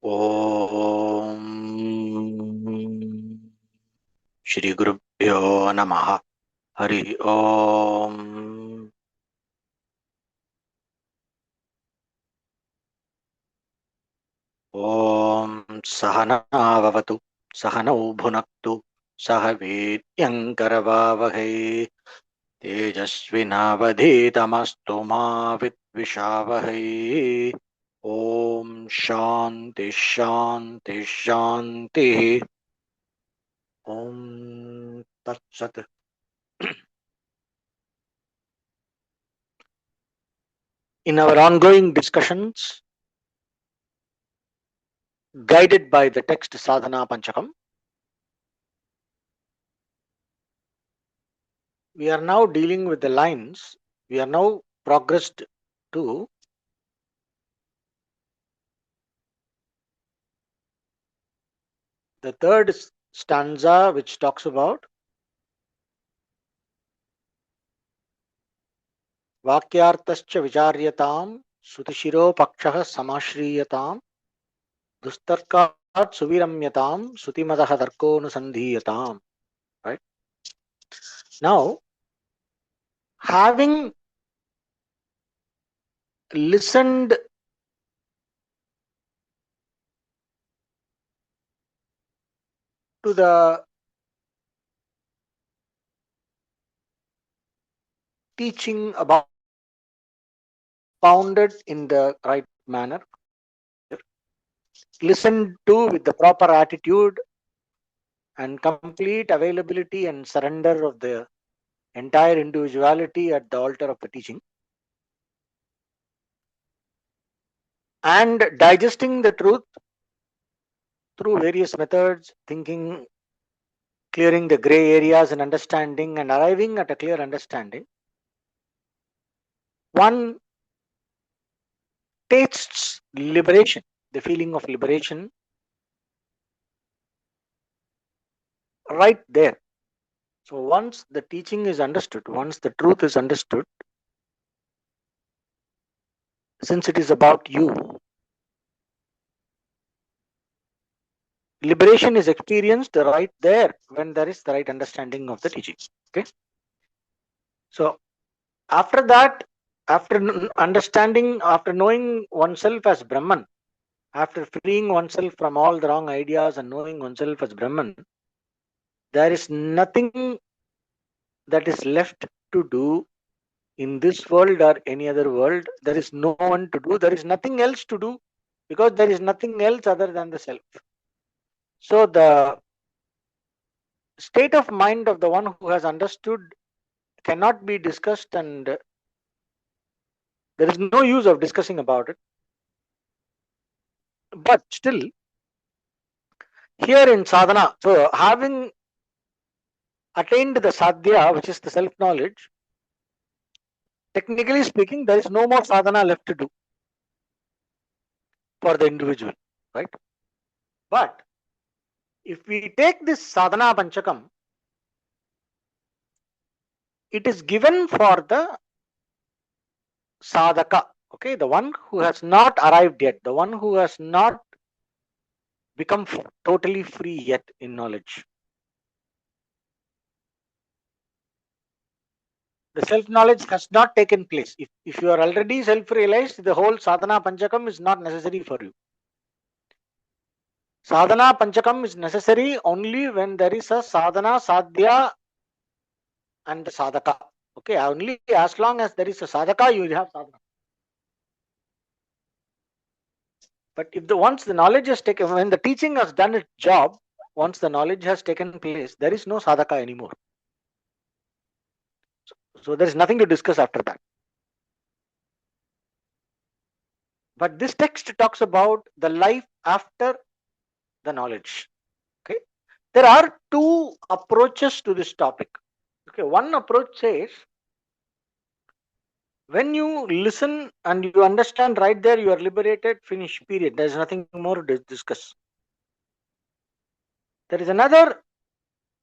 Om Shri Gurubhyo Namaha Hari Om. Om Sahana Vavatu Sahana Bhunaktu Saha Vidyankaravavahai Tejasvinavadhitamastu ma Vidvishavahai. Om Shanti Shanti Shanti. Om Tat Sat. In our ongoing discussions, guided by the text Sadhana Panchakam, we are now dealing with the lines. We are now progressed to the third stanza, which talks about Vakyartascha Vicharyatam Sutishiro Pakshah Samashriyatam Dustarkat Suviramyatam Sutimadaha Tarko Nusandhiyatam. Right? Now, having listened to the teaching about pounded in the right manner, listened to with the proper attitude and complete availability and surrender of the entire individuality at the altar of the teaching, and digesting the truth through various methods, thinking, clearing the gray areas and understanding, and arriving at a clear understanding, one tastes liberation, the feeling of liberation right there. So once the teaching is understood, once the truth is understood, since it is about you, liberation is experienced right there when there is the right understanding of the teaching. Okay. So after that, after understanding, after knowing oneself as Brahman, after freeing oneself from all the wrong ideas and knowing oneself as Brahman, there is nothing that is left to do in this world or any other world. There is no one to do. There is nothing else to do because there is nothing else other than the self. So the state of mind of the one who has understood cannot be discussed, and there is no use of discussing about it. But still, here in sadhana, so having attained the sadhya, which is the self-knowledge, technically speaking, there is no more sadhana left to do for the individual, right? But if we take this sadhana panchakam, it is given for the sadhaka, okay, the one who has not arrived yet, the one who has not become totally free yet in knowledge. The self-knowledge has not taken place. If you are already self-realized, the whole sadhana panchakam is not necessary for you. Sadhana panchakam is necessary only when there is a sadhana, sadhya, and the sadhaka. Okay, only as long as there is a sadhaka, you will have sadhana. But if once the knowledge has taken, when the teaching has done its job, once the knowledge has taken place, there is no sadhaka anymore. So there is nothing to discuss after that. But this text talks about the life after the knowledge. Okay, there are two approaches to this topic. Okay, one approach says, when you listen and you understand right there, you are liberated, finish, period. There is nothing more to discuss. There is another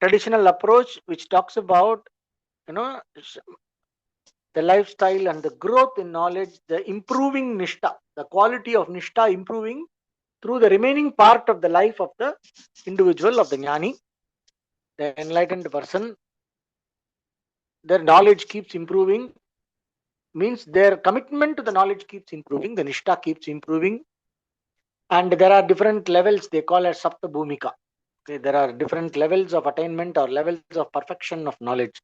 traditional approach which talks about, the lifestyle and the growth in knowledge, the improving nishta, the quality of nishta improving, through the remaining part of the life of the individual, of the jnani, the enlightened person, their knowledge keeps improving, means their commitment to the knowledge keeps improving, the nishta keeps improving, and there are different levels they call as sapta bhumika. Okay, there are different levels of attainment or levels of perfection of knowledge.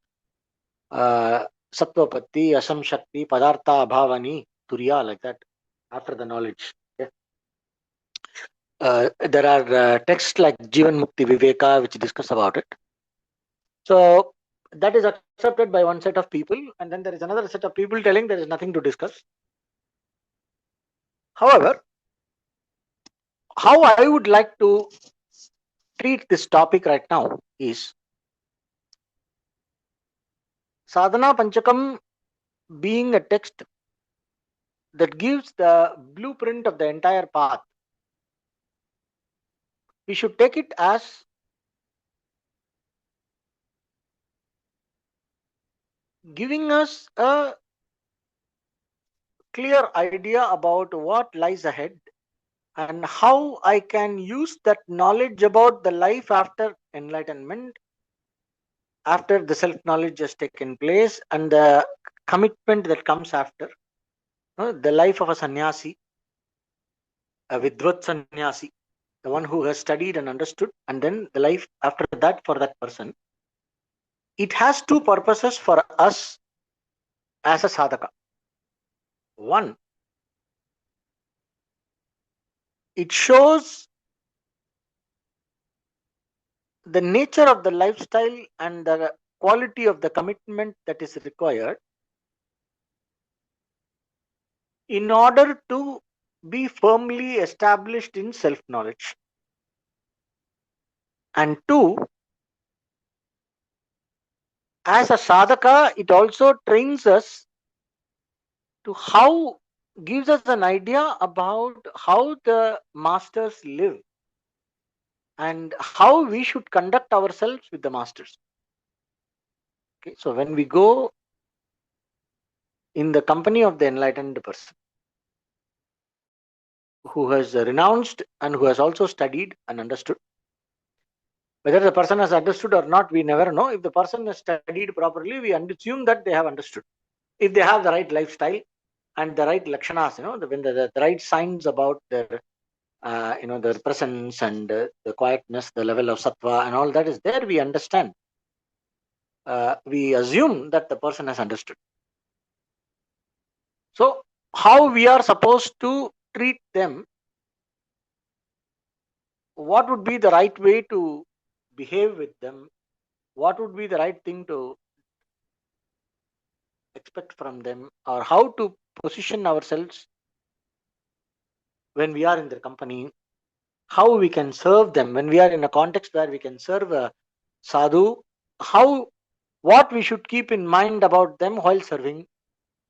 uh, Sattvapatti, Asam Shakti, Padartha, Abhavani, Turiya, like that, after the knowledge. Okay. There are texts like Jivan Mukti Viveka which discuss about it. So that is accepted by one set of people, and then there is another set of people telling there is nothing to discuss. However, how I would like to treat this topic right now is Sadhana Panchakam being a text that gives the blueprint of the entire path. We should take it as giving us a clear idea about what lies ahead and how I can use that knowledge about the life after enlightenment, after the self knowledge has taken place, and the commitment that comes after. The life of a sannyasi, a vidvat sannyasi, the one who has studied and understood, and then the life after that for that person. It has two purposes for us as a sadhaka. One, it shows the nature of the lifestyle and the quality of the commitment that is required in order to be firmly established in self knowledge. And two, as a sadhaka, it also trains us to how, gives us an idea about how the masters live and how we should conduct ourselves with the masters. Okay, so when we go in the company of the enlightened person who has renounced and who has also studied and understood, whether the person has understood or not, we never know. If the person has studied properly, we assume that they have understood. If they have the right lifestyle and the right lakshanas, when the right signs about their, their presence and the quietness, the level of sattva and all that is there, we understand. We assume that the person has understood. So, how we are supposed to treat them? What would be the right way to behave with them? What would be the right thing to expect from them, or how to position ourselves when we are in their company, how we can serve them when we are in a context where we can serve a sadhu, how, what we should keep in mind about them while serving,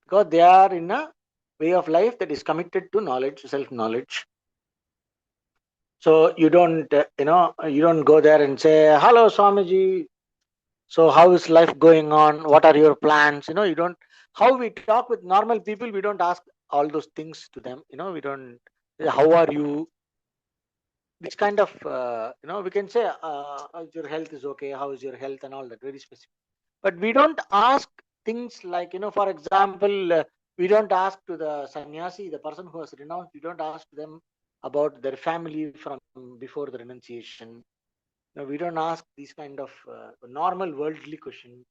because they are in a way of life that is committed to knowledge, self knowledge. So you don't you don't go there and say, hello Swamiji, so how is life going on, what are your plans, you don't. How we talk with normal people, we don't ask all those things to them, we don't, how are you, this kind of we can say, your health is okay, how is your health and all that, very specific. But we don't ask things like, for example, we don't ask to the sannyasi, the person who has renounced, we don't ask them about their family from before the renunciation. We don't ask these kind of normal worldly questions.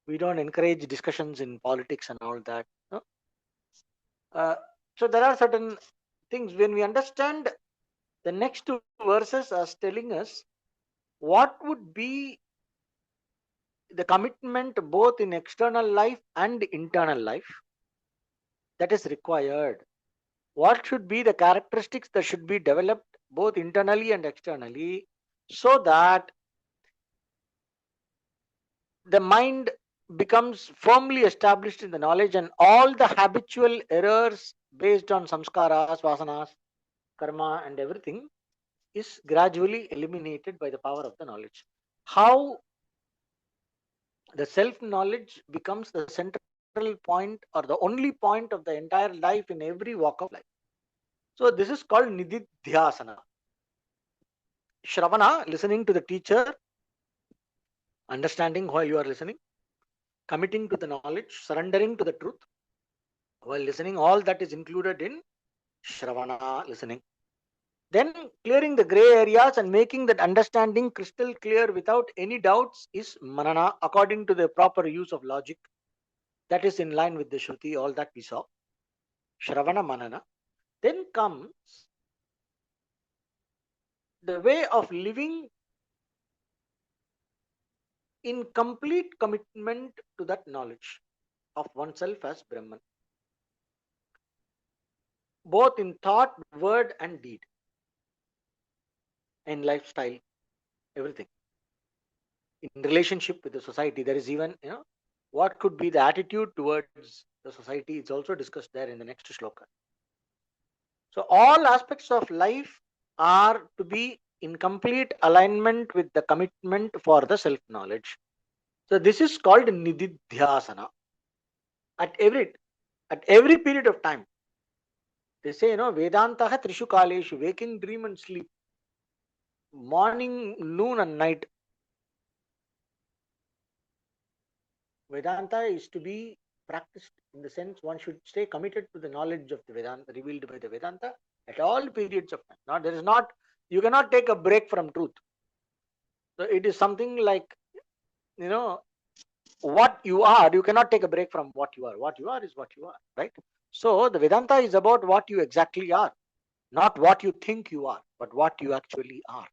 We don't encourage discussions in politics and all that. Uh, so there are certain things when we understand. The next two verses are telling us what would be the commitment both in external life and internal life that is required. What should be the characteristics that should be developed both internally and externally, so that the mind becomes firmly established in the knowledge, and all the habitual errors based on samskaras, vasanas, karma, and everything is gradually eliminated by the power of the knowledge. How the self knowledge becomes the central point or the only point of the entire life in every walk of life. So this is called nididhyasana. Shravana, listening to the teacher, understanding while you are listening, committing to the knowledge, surrendering to the truth while listening, all that is included in Shravana listening. Then clearing the gray areas and making that understanding crystal clear without any doubts is Manana, according to the proper use of logic. That is in line with the Shruti, all that we saw. Shravana Manana. Then comes the way of living in complete commitment to that knowledge of oneself as Brahman, both in thought, word, and deed, and lifestyle, everything. In relationship with the society, there is even, what could be the attitude towards the society, it's also discussed there in the next shloka. So, all aspects of life are to be in complete alignment with the commitment for the self knowledge. So, this is called nididhyasana. At every period of time, they say, Vedantaha trishu kaleshu, waking, dream, and sleep, morning, noon, and night. Vedanta is to be practiced in the sense one should stay committed to the knowledge of the Vedanta, revealed by the Vedanta at all periods of time. Now, you cannot take a break from truth. So, it is something like, what you are, you cannot take a break from what you are. What you are is what you are, right? So, the Vedanta is about what you exactly are, not what you think you are, but what you actually are.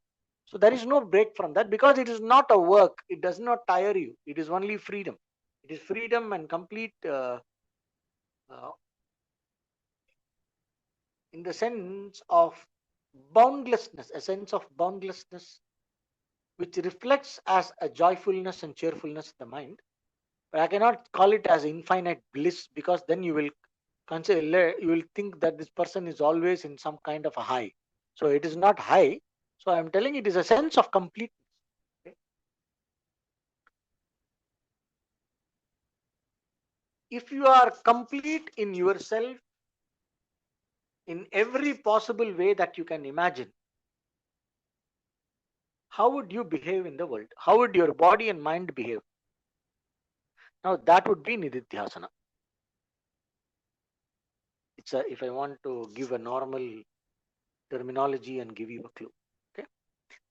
So, there is no break from that because it is not a work. It does not tire you. It is only freedom. It is freedom and complete in the sense of boundlessness, a sense of boundlessness which reflects as a joyfulness and cheerfulness in the mind. But I cannot call it as infinite bliss because then you will consider, you will think that this person is always in some kind of a high. So it is not high. So I am telling it is a sense of completeness. Okay? If you are complete in yourself in every possible way that you can imagine, how would you behave in the world? How would your body and mind behave? Now that would be nididhyasana. If I want to give a normal terminology and give you a clue. Okay.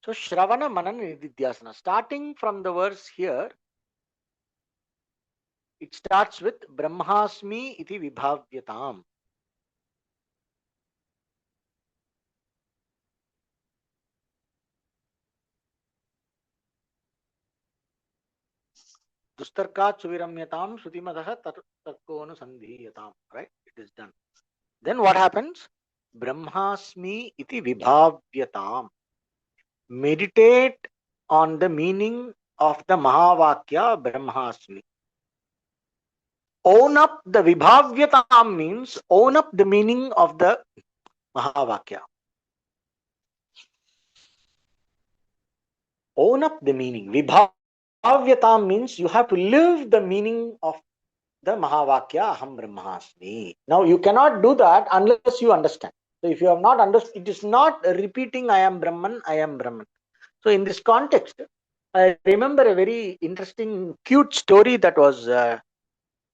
So Shravana Manana Nididhyasana. Starting from the verse here, it starts with Brahmasmi iti vibhavyatam. Dustarka Chuviramyatam Srutimadaha Tatkonu Sandhiyatam. Right? It is done. Then what happens? Brahmasmi iti vibhavyatam. Meditate on the meaning of the Mahavakya Brahmasmi. Own up the vibhavyatam means own up the meaning of the Mahavakya. Own up the meaning. Vibhavyatam means you have to live the meaning of the Mahavakya Aham Brahmasmi. Now you cannot do that unless you understand. So if you have not understood, it is not repeating I am Brahman, I am Brahman. So in this context, I remember a very interesting, cute story that was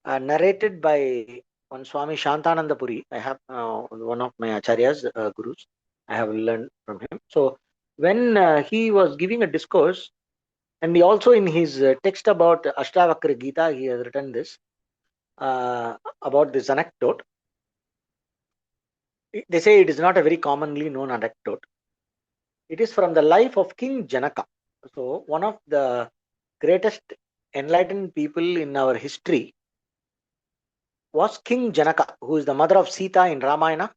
narrated by one Swami Shantananda Puri. I have one of my acharyas, gurus. I have learned from him. So when he was giving a discourse, and he also in his text about Ashtavakra Gita, he has written this about this anecdote. They say it is not a very commonly known anecdote. It is from the life of King Janaka. So one of the greatest enlightened people in our history was King Janaka, who is the mother of Sita in Ramayana,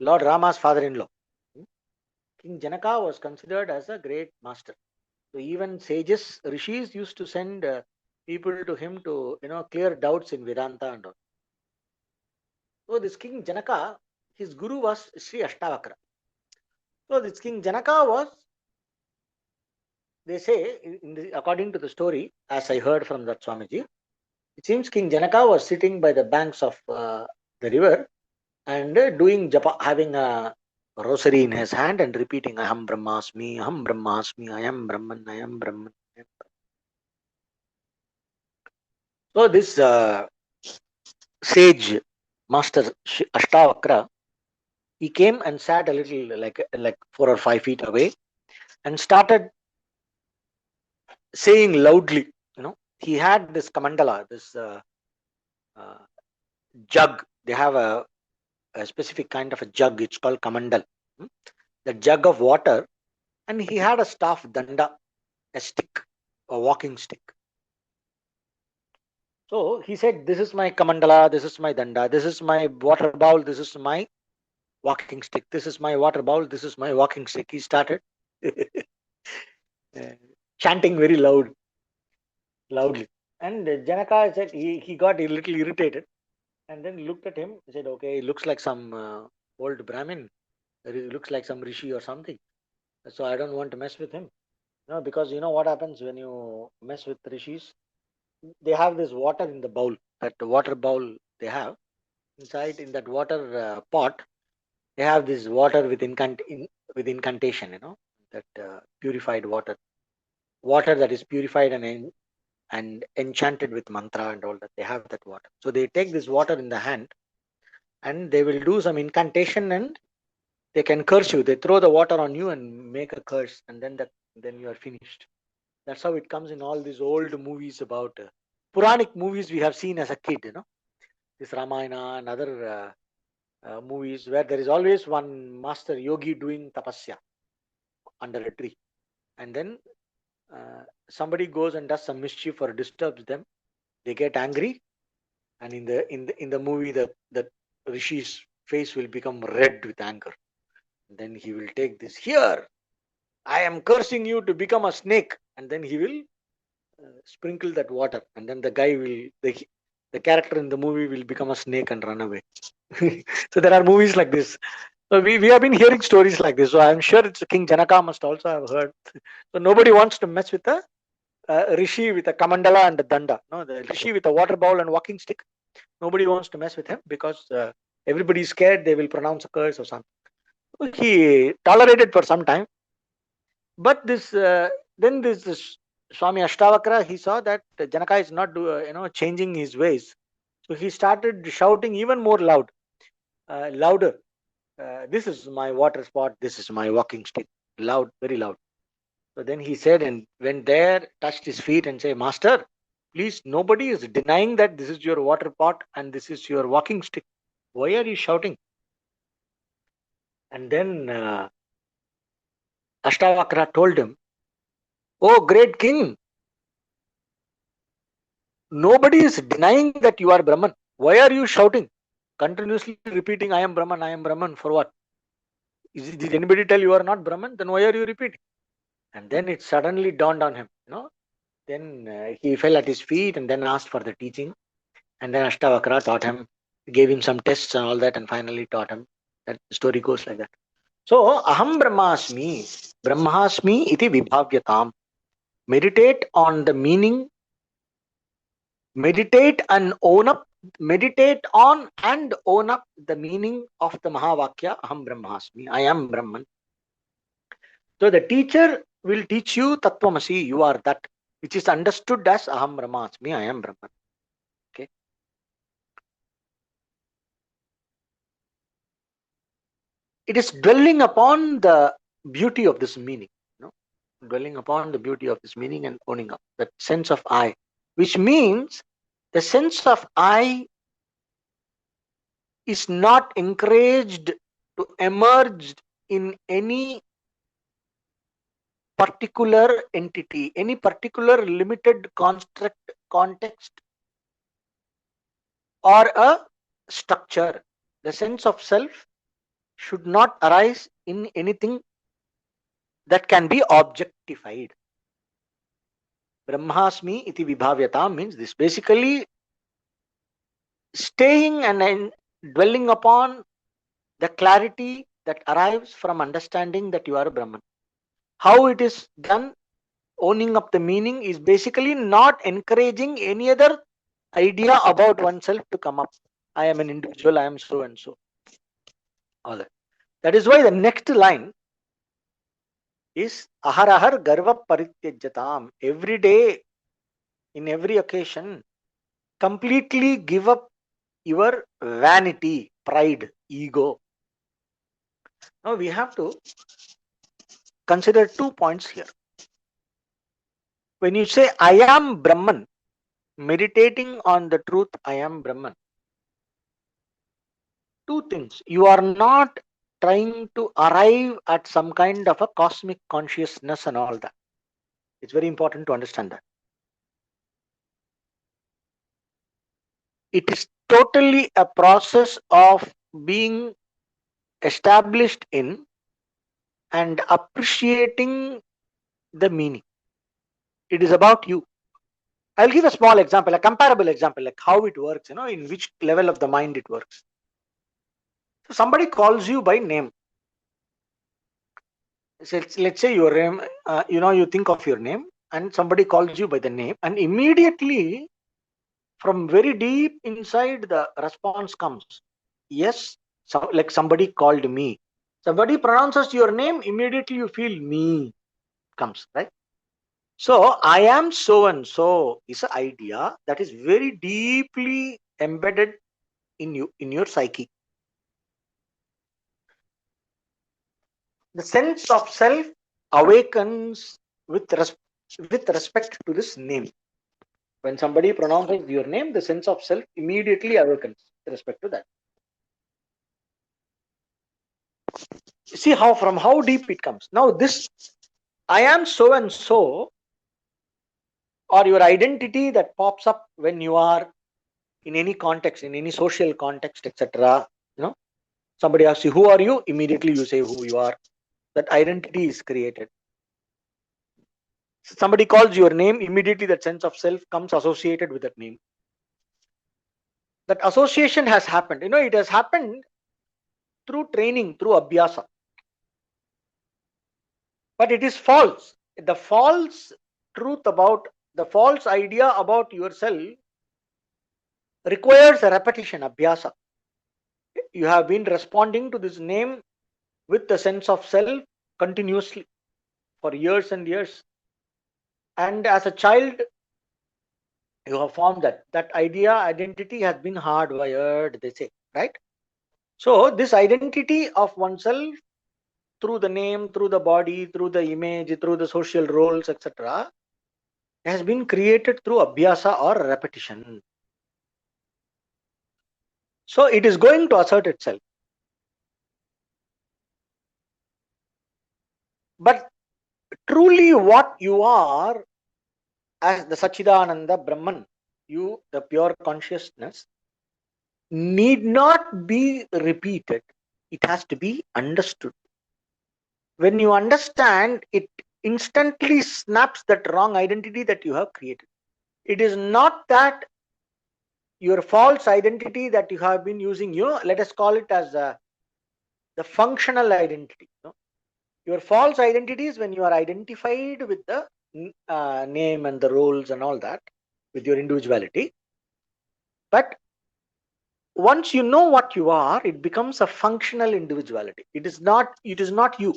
Lord Rama's father-in-law. King Janaka was considered as a great master. So even sages, rishis used to send people to him to clear doubts in Vedanta and all. So this King Janaka, his guru was Sri Ashtavakra. So this King Janaka was, they say, according to the story, as I heard from that Swamiji, it seems King Janaka was sitting by the banks of the river and doing japa, having a rosary in his hand and repeating Aham Brahmasmi, Aham Brahmasmi, I am Brahman, I am Brahman. I am Brahman. So this sage master Ashtavakra, he came and sat a little like 4 or 5 feet away and started saying loudly. He had this kamandala, this uh, jug. They have a specific kind of a jug. It's called kamandal. Hmm? The jug of water, and he had a staff danda, a stick, a walking stick. So he said, "This is my kamandala. This is my danda. This is my water bowl. This is my walking stick. This is my water bowl. This is my walking stick." He started chanting very loudly. And Janaka said he got a little irritated and then looked at him. He said, "Okay, he looks like some old Brahmin. He looks like some rishi or something. So I don't want to mess with him." Because you know what happens when you mess with rishis? They have this water in the bowl. That water bowl they have inside in that water pot. They have this water with with incantation. That purified water that is purified and enchanted with mantra and all that. They have that water. So they take this water in the hand and they will do some incantation and they can curse you. They throw the water on you and make a curse, and then you are finished. That's how it comes in all these old movies about Puranic movies we have seen as a kid. This Ramayana and other movies where there is always one master yogi doing tapasya under a tree, and then somebody goes and does some mischief or disturbs them. They get angry, and in the movie, the rishi's face will become red with anger. Then he will take this here. I am cursing you to become a snake, and then he will sprinkle that water, and then the character in the movie will become a snake and run away. So there are movies like this. So we have been hearing stories like this. So I'm sure it's King Janaka must also have heard. So nobody wants to mess with a rishi with a kamandala and a danda. No, the rishi with a water bowl and walking stick. Nobody wants to mess with him because everybody is scared they will pronounce a curse or something. So he tolerated for some time, but this Swami Ashtavakra, he saw that Janaka is not changing his ways. So he started shouting even more louder. This is my water spot. This is my walking stick. Loud, very loud. So then he said and went there, touched his feet and said, "Master, please, nobody is denying that this is your water pot and this is your walking stick. Why are you shouting?" And then Ashtavakra told him, "Oh, great king, nobody is denying that you are Brahman. Why are you shouting? Continuously repeating, I am Brahman, I am Brahman, for what? Did anybody tell you are not Brahman? Then why are you repeating?" And then it suddenly dawned on him. Then he fell at his feet and then asked for the teaching. And then Ashtavakra taught him, gave him some tests and all that, and finally taught him. That story goes like that. So, Aham Brahmasmi iti vibhavyatam. Meditate on the meaning, meditate on and own up the meaning of the Mahavakya, Aham Brahmasmi, I am Brahman. So the teacher will teach you Tattvamasi, you are that, which is understood as Aham Brahmasmi, I am Brahman. Okay. It is dwelling upon the beauty of this meaning, dwelling upon the beauty of this meaning and owning up that sense of I, which means the sense of I is not encouraged to emerge in any particular entity, any particular limited construct, context, or a structure. The sense of self should not arise in anything that can be objectified. Brahmasmi iti vibhavyatam means this. Basically, staying and dwelling upon the clarity that arrives from understanding that you are a Brahman. How it is done, owning up the meaning, is basically not encouraging any other idea about oneself to come up. I am an individual, I am so and so. All that. That is why the next line is Aharahar Garva Parityajyatam. Every day, in every occasion, completely give up your vanity, pride, ego. Now we have to consider 2 points here. When you say I am Brahman, meditating on the truth I am Brahman, 2 things. You are not trying to arrive at some kind of a cosmic consciousness and all that. It's very important to understand that. It is totally a process of being established in and appreciating the meaning. It is about you. I'll give a small example, a comparable example, like how it works, in which level of the mind it works. So somebody calls you by name. So let's say your name, you think of your name and somebody calls you by the name, and immediately from very deep inside the response comes, yes, so like somebody called me. Somebody pronounces your name, immediately you feel me comes, right? So I am so and so is an idea that is very deeply embedded in you, in your psyche. The sense of self awakens with respect to this name. When somebody pronounces your name, the sense of self immediately awakens with respect to that. See how deep it comes. Now this I am so and so, or your identity that pops up when you are in any context, in any social context, etc. Somebody asks you, who are you? Immediately you say who you are. That identity is created. Somebody calls your name, immediately that sense of self comes associated with that name. That association has happened. It has happened through training, through abhyasa. But it is false. The false truth about, the false idea about yourself requires a repetition, abhyasa. You have been responding to this name with the sense of self continuously for years and years. And as a child, you have formed that idea, identity has been hardwired, they say, right? So this identity of oneself through the name, through the body, through the image, through the social roles, etc., has been created through abhyasa or repetition. So it is going to assert itself. But truly what you are as the Sachidananda Brahman, you, the pure consciousness, need not be repeated. It has to be understood. When you understand, it instantly snaps that wrong identity that you have created. It is not that your false identity that you have been using, let us call it as the functional identity. Your false identity is when you are identified with the name and the roles and all that, with your individuality. But once you know what you are, it becomes a functional individuality. It is not you.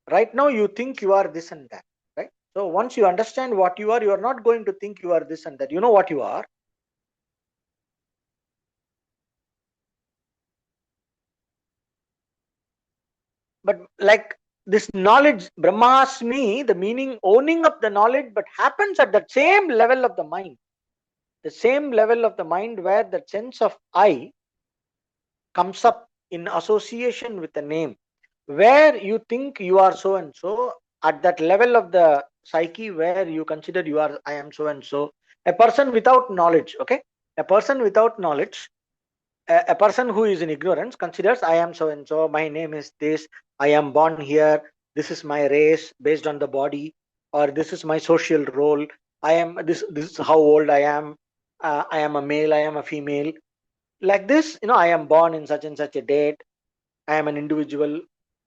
Right now you think you are this and that, right? So once you understand what you are not going to think you are this and that. You know what you are. But like this knowledge, Brahmasmi, the meaning, owning of the knowledge, but happens at the same level of the mind. The same level of the mind where the sense of I comes up in association with the name, where you think you are so and so, at that level of the psyche where you consider you are, I am so and so. A person without knowledge, okay? A person without knowledge, a person who is in ignorance considers I am so and so, my name is this, I am born here, this is my race based on the body, or this is my social role, I am this is how old I am, I am a male, I am a female, like this, I am born in such and such a date, I am an individual.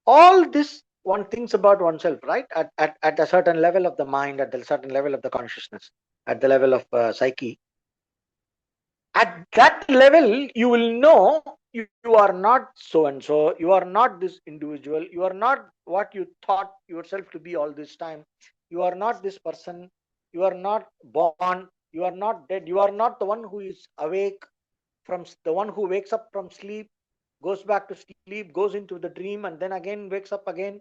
All this one thinks about oneself, right? At a certain level of the mind, at a certain level of the consciousness, at the level of psyche. At that level, you will know you are not so and so, you are not this individual, you are not what you thought yourself to be all this time, you are not this person, you are not born, you are not dead, you are not the one who is awake from the one who wakes up from sleep, goes back to sleep, goes into the dream, and then again wakes up again.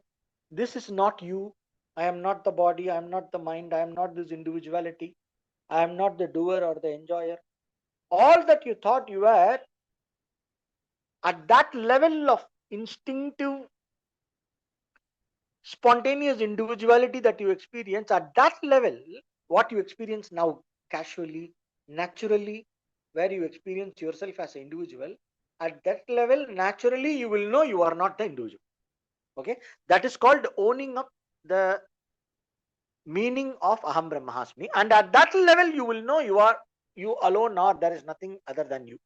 This is not you. I am not the body, I am not the mind, I am not this individuality, I am not the doer or the enjoyer. All that you thought you were, at that level of instinctive, spontaneous individuality that you experience, at that level, what you experience now, casually, naturally, where you experience yourself as an individual, at that level, naturally, you will know you are not the individual. Okay, that is called owning up the meaning of Aham Brahmasmi, and at that level, you will know you alone, or there is nothing other than you.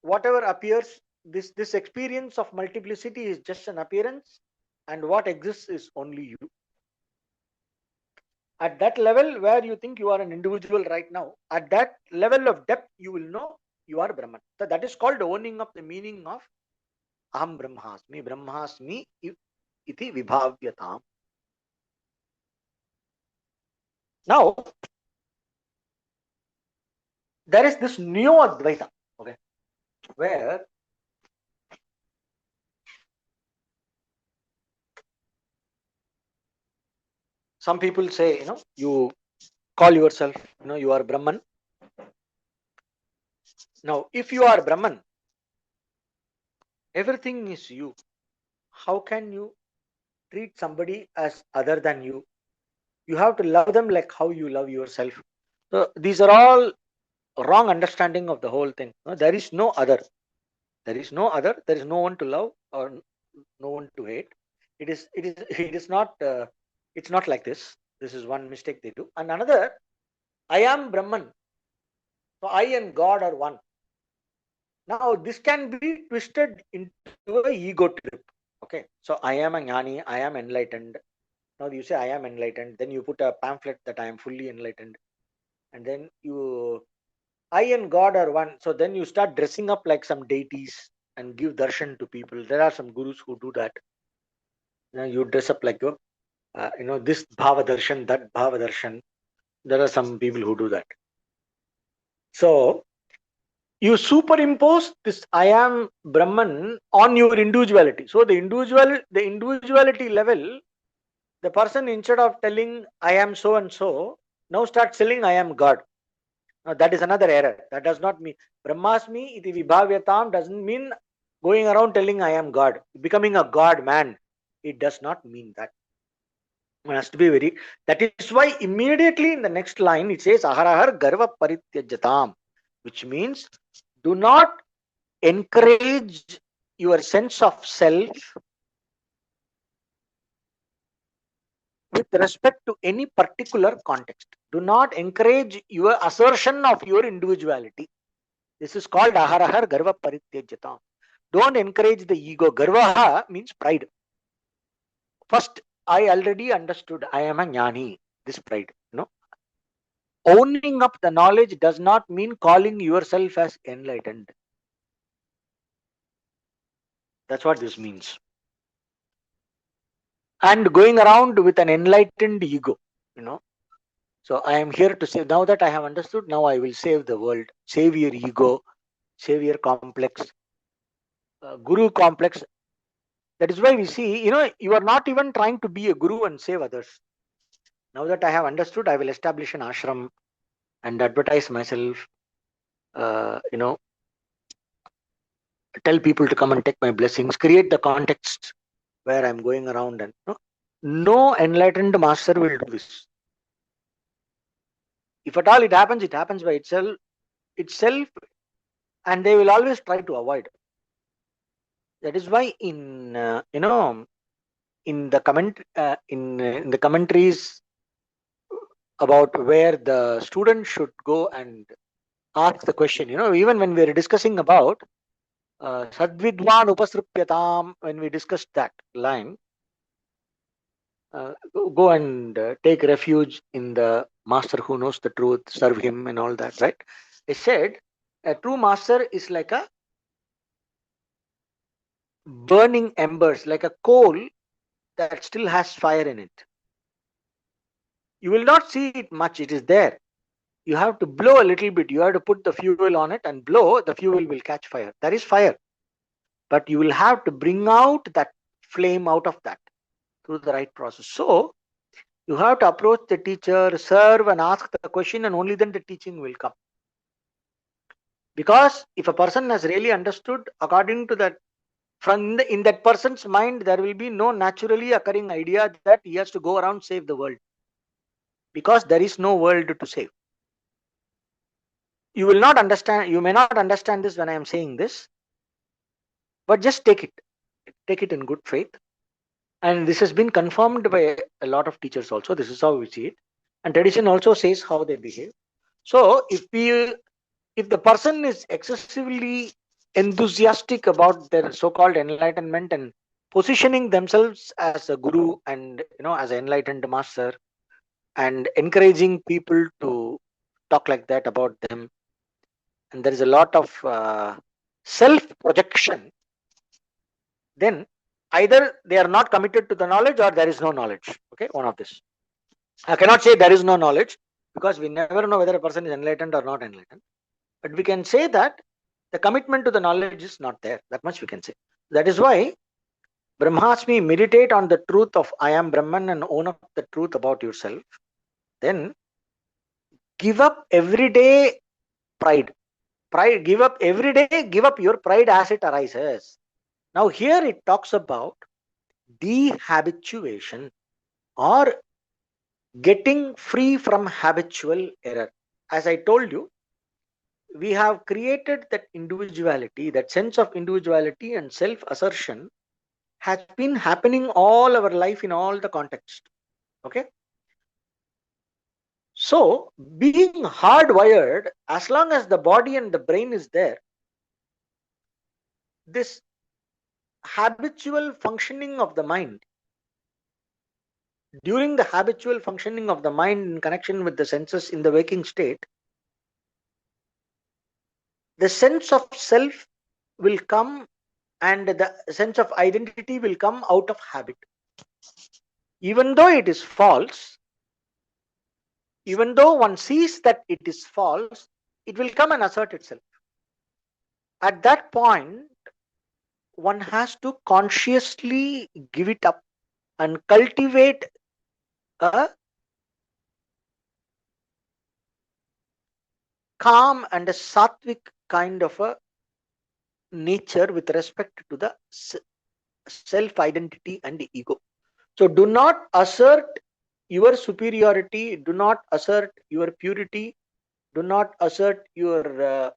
Whatever appears, this experience of multiplicity is just an appearance, and what exists is only you. At that level where you think you are an individual right now, at that level of depth, you will know you are Brahman. So that is called owning up the meaning of Aham Brahmasmi. Brahmasmi iti vibhavyatam. Now there is this Neo Advaita, okay, where some people say, you call yourself, you are Brahman. Now, if you are Brahman, everything is you. How can you treat somebody as other than you? You have to love them like how you love yourself. So these are all wrong understanding of the whole thing. There is no other. There is no other. There is no one to love or no one to hate. It is. It is. It is not. It's not like this. This is one mistake they do. And another, I am Brahman. So I and God are one. Now this can be twisted into a ego trip. Okay. So I am a jnani. I am enlightened. Now you say I am enlightened. Then you put a pamphlet that I am fully enlightened. And then I and God are one. So then you start dressing up like some deities and give darshan to people. There are some gurus who do that. You dress up like this bhava darshan, that bhava darshan. There are some people who do that. So you superimpose this I am Brahman on your individuality. So the individuality level, the person, instead of telling I am so and so, now starts telling I am God. Now that is another error. That does not mean Brahmasmi iti vibhavyatam doesn't mean going around telling I am God, becoming a God man. It does not mean that. It has to be very. That is why immediately in the next line it says Aharahar Garva Parityajatam, which means do not encourage your sense of self with respect to any particular context. Do not encourage your assertion of your individuality. This is called Aharahar Garva Parityajatam. Don't encourage the ego. Garvaha means pride. First, I already understood I am a jnani. This pride. Owning up the knowledge does not mean calling yourself as enlightened. That's what this means. And going around with an enlightened ego. So I am here to say, now that I have understood, now I will save the world. Save your ego, save your complex, guru complex. That is why we see, you are not even trying to be a guru and save others. Now that I have understood, I will establish an ashram and advertise myself, tell people to come and take my blessings, create the context where I'm going around, and no enlightened master will do this. If at all it happens by itself, and they will always try to avoid. That is why in in the in the commentaries about where the student should go and ask the question, even when we are discussing about Sadvidwan Upasrupyatam, when we discussed that line, go and take refuge in the master who knows the truth, serve him and all that, right? They said a true master is like a burning embers, like a coal that still has fire in it. You will not see it much, it is there. You have to blow a little bit, you have to put the fuel on it and blow, the fuel will catch fire. That is fire. But you will have to bring out that flame out of that through the right process. So you have to approach the teacher, serve and ask the question, and only then the teaching will come. Because if a person has really understood according to that, in that person's mind, there will be no naturally occurring idea that he has to go around save the world. Because there is no world to save. You will not understand, you may not understand this when I am saying this, but just take it. Take it in good faith. And this has been confirmed by a lot of teachers also. This is how we see it. And tradition also says how they behave. So if the person is excessively enthusiastic about their so-called enlightenment and positioning themselves as a guru and as an enlightened master and encouraging people to talk like that about them, and there is a lot of self projection, then either they are not committed to the knowledge or there is no knowledge. Okay, one of this. I cannot say there is no knowledge because we never know whether a person is enlightened or not enlightened. But we can say that the commitment to the knowledge is not there. That much we can say. That is why Brahmasmi, meditate on the truth of I am Brahman and own up the truth about yourself. Then give up every day pride. Pride, give up every day, give up your pride as it arises. Now here it talks about dehabituation or getting free from habitual error. As I told you, we have created that individuality, that sense of individuality and self assertion has been happening all our life in all the context. Okay. So being hardwired, as long as the body and the brain is there, this habitual functioning of the mind, during the habitual functioning of the mind in connection with the senses in the waking state, the sense of self will come and the sense of identity will come out of habit. Even though it is false, even though one sees that it is false, it will come and assert itself. At that point, one has to consciously give it up and cultivate a calm and a sattvic kind of a nature with respect to the self identity and the ego. So do not assert your superiority, do not assert your purity, do not assert your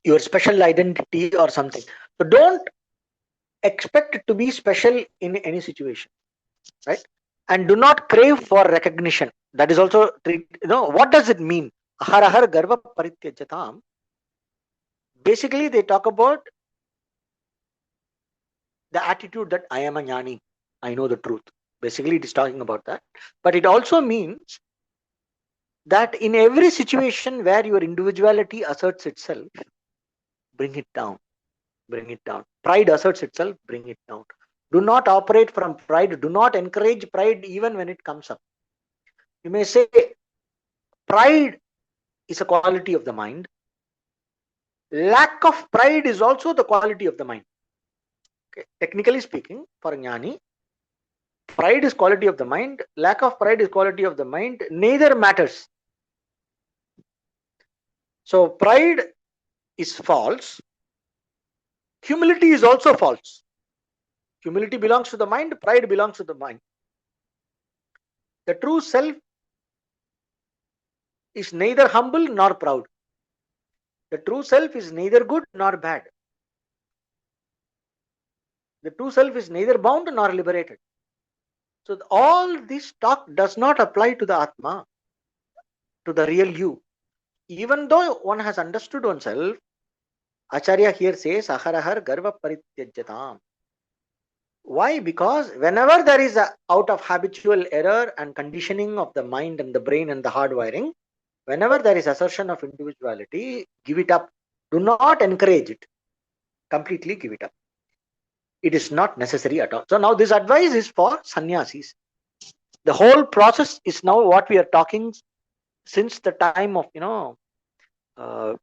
your special identity or something. So don't expect to be special in any situation, right? And do not crave for recognition. That is also what does it mean? Ahar ahar garva parityajatam. Basically they talk about the attitude that I am a jnani, I know the truth. Basically it is talking about that. But it also means that in every situation where your individuality asserts itself, bring it down. Bring it down. Pride asserts itself, bring it down. Do not operate from pride. Do not encourage pride even when it comes up. You may say pride is a quality of the mind. Lack of pride is also the quality of the mind. Okay. Technically speaking, for jnani, pride is quality of the mind. Lack of pride is quality of the mind. Neither matters. So pride is false. Humility is also false. Humility belongs to the mind. Pride belongs to the mind. The true self is neither humble nor proud. The true self is neither good nor bad. The true self is neither bound nor liberated. So all this talk does not apply to the Atma, to the real you. Even though one has understood oneself, Acharya here says, Aharahar Garva Parityajatam. Why? Because whenever there is a out of habitual error and conditioning of the mind and the brain and the hardwiring, whenever there is assertion of individuality, give it up. Do not encourage it. Completely give it up. It is not necessary at all. So now this advice is for sannyasis. The whole process is now what we are talking since the time of uh,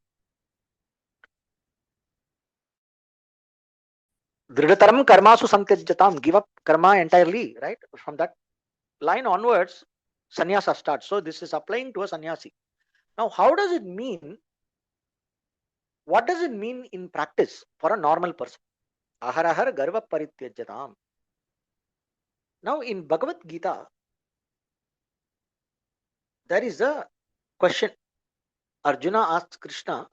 Dridataram karmasu santyajyatam, give up karma entirely, right? From that line onwards, sannyasa starts. So this is applying to a sannyasi. Now, how does it mean? What does it mean in practice for a normal person? Aharahar garva parityajyatam. Now, in Bhagavad Gita, there is a question. Arjuna asks Krishna,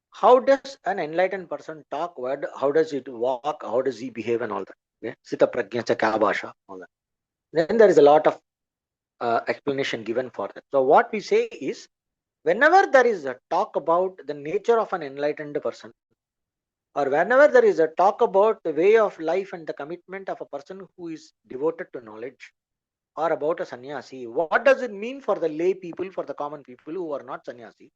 how does an enlightened person talk? How does it walk? How does he behave and all that? Yeah? Sita prajna cha kya bhasha, all that. Then there is a lot of explanation given for that. So what we say is, whenever there is a talk about the nature of an enlightened person, or whenever there is a talk about the way of life and the commitment of a person who is devoted to knowledge, or about a sannyasi, what does it mean for the lay people, for the common people who are not sannyasi,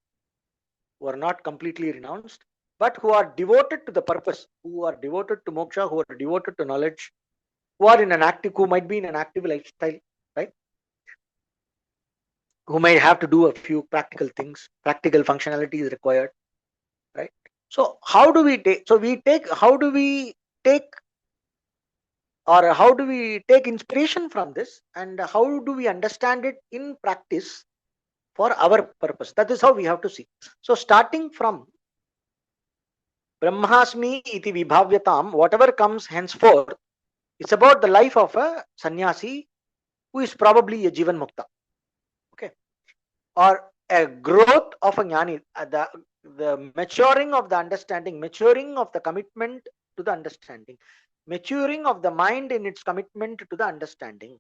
who are not completely renounced, but who are devoted to the purpose, who are devoted to moksha, who are devoted to knowledge, who are in an active, who might be in an active lifestyle, right? Who might have to do a few practical things, practical functionality is required, right? So how do we take? So we take. How do we take, or how do we take inspiration from this, and how do we understand it in practice for our purpose? That is how we have to see. So starting from Brahmasmi iti vibhavyatam, whatever comes henceforth, it's about the life of a sannyasi who is probably a Jivan Mukta. Okay. Or a growth of a jnani, the maturing of the understanding, maturing of the commitment to the understanding, maturing of the mind in its commitment to the understanding.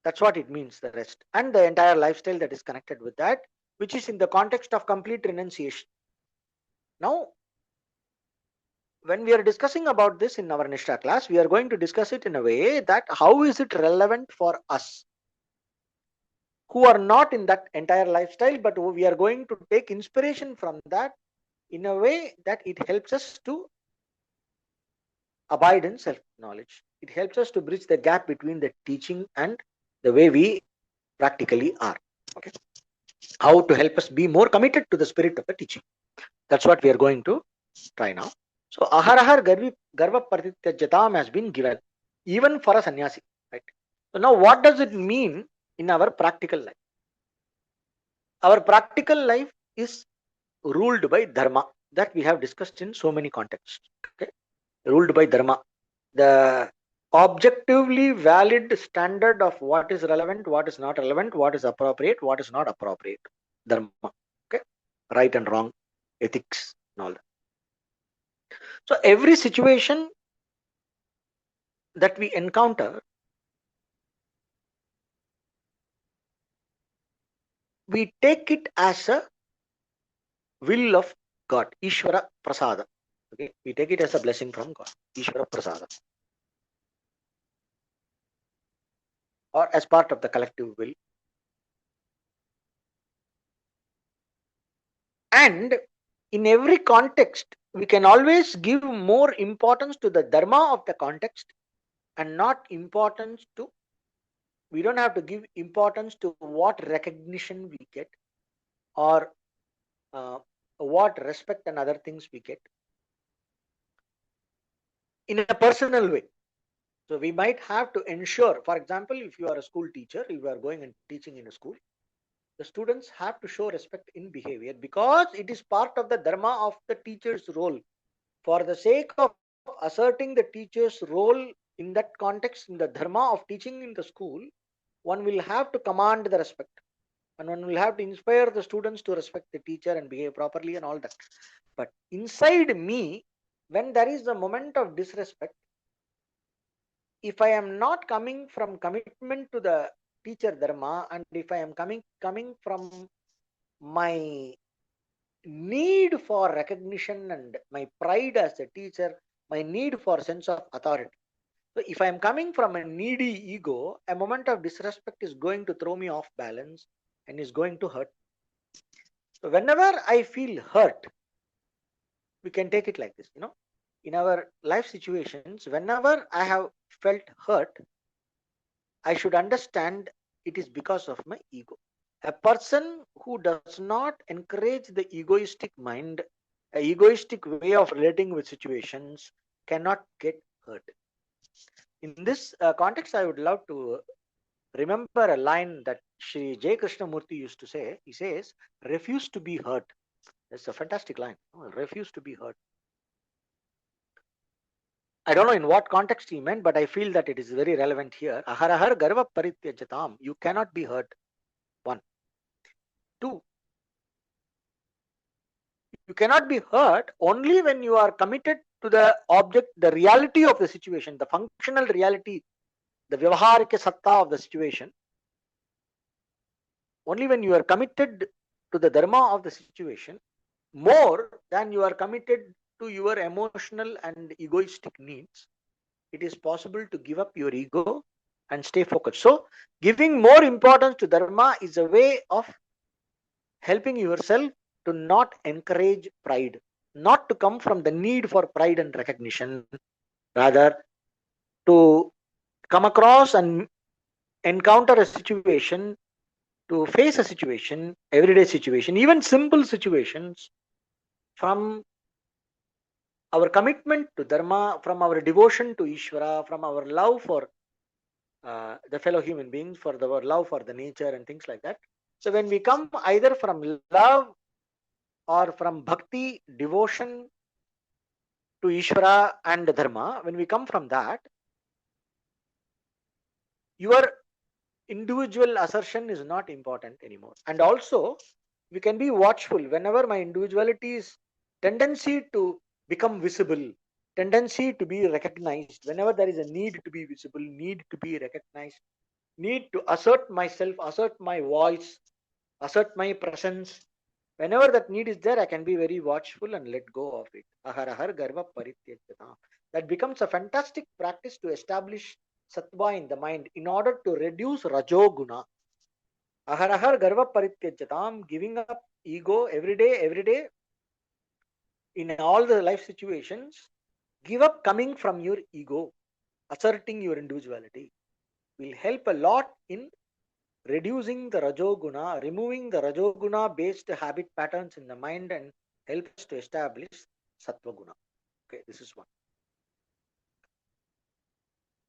That's what it means, the rest. And the entire lifestyle that is connected with that, which is in the context of complete renunciation. Now, when we are discussing about this in our Nishta class, we are going to discuss it in a way that how is it relevant for us who are not in that entire lifestyle, but we are going to take inspiration from that in a way that it helps us to abide in self knowledge. It helps us to bridge the gap between the teaching and the way we practically are. Okay. How to help us be more committed to the spirit of the teaching. That's what we are going to try now. So aharahar garva pratityajatam has been given even for a sannyasi, right? So now what does it mean in our practical life? Our practical life is ruled by dharma, that we have discussed in so many contexts. Okay? Ruled by dharma, the objectively valid standard of what is relevant, what is not relevant, what is appropriate, what is not appropriate. Dharma. Okay? Right and wrong, ethics, and all that. So every situation that we encounter, we take it as a will of God, Ishvara Prasada. Okay, we take it as a blessing from God, Ishvara Prasada, or as part of the collective will. And in every context, we can always give more importance to the dharma of the context and not importance to, we don't have to give importance to what recognition we get, or what respect and other things we get in a personal way. So we might have to ensure, for example, if you are a school teacher, if you are going and teaching in a school, the students have to show respect in behavior because it is part of the dharma of the teacher's role. For the sake of asserting the teacher's role in that context, in the dharma of teaching in the school, one will have to command the respect, and one will have to inspire the students to respect the teacher and behave properly and all that. But inside me, when there is a moment of disrespect, if I am not coming from commitment to the teacher dharma, and if I am coming from my need for recognition and my pride as a teacher, my need for sense of authority. So if I am coming from a needy ego, a moment of disrespect is going to throw me off balance and is going to hurt. So whenever I feel hurt, we can take it like this, in our life situations, whenever I have felt hurt, I should understand it is because of my ego. A person who does not encourage the egoistic mind, a egoistic way of relating with situations, cannot get hurt. In this context, I would love to remember a line that Sri J. Krishnamurti used to say. He says, refuse to be hurt. That's a fantastic line. Refuse to be hurt. I don't know in what context he meant, but I feel that it is very relevant here. Aharahar garva parityajatam. You cannot be hurt. One. Two. You cannot be hurt only when you are committed to the object, the reality of the situation, the functional reality, the vyavaharika satta of the situation. Only when you are committed to the dharma of the situation more than you are committed to your emotional and egoistic needs, it is possible to give up your ego and stay focused. So, giving more importance to dharma is a way of helping yourself to not encourage pride, not to come from the need for pride and recognition, rather to come across and encounter a situation, to face a situation, everyday situation, even simple situations, from our commitment to dharma, from our devotion to Ishvara, from our love for the fellow human beings, for our love for the nature and things like that. So when we come either from love or from bhakti, devotion to Ishvara and dharma, when we come from that, your individual assertion is not important anymore. And also, we can be watchful whenever my individuality's tendency to become visible, tendency to be recognized, whenever there is a need to be visible, need to be recognized, need to assert myself, assert my voice, assert my presence. Whenever that need is there, I can be very watchful and let go of it. Aharahar garva parityajata. That becomes a fantastic practice to establish sattva in the mind in order to reduce rajoguna. Aharahar garva parityajatam, giving up ego every day, in all the life situations. Give up coming from your ego, asserting your individuality will help a lot in reducing the rajoguna, removing the rajoguna based habit patterns in the mind and help us to establish sattvaguna. Okay, this is one.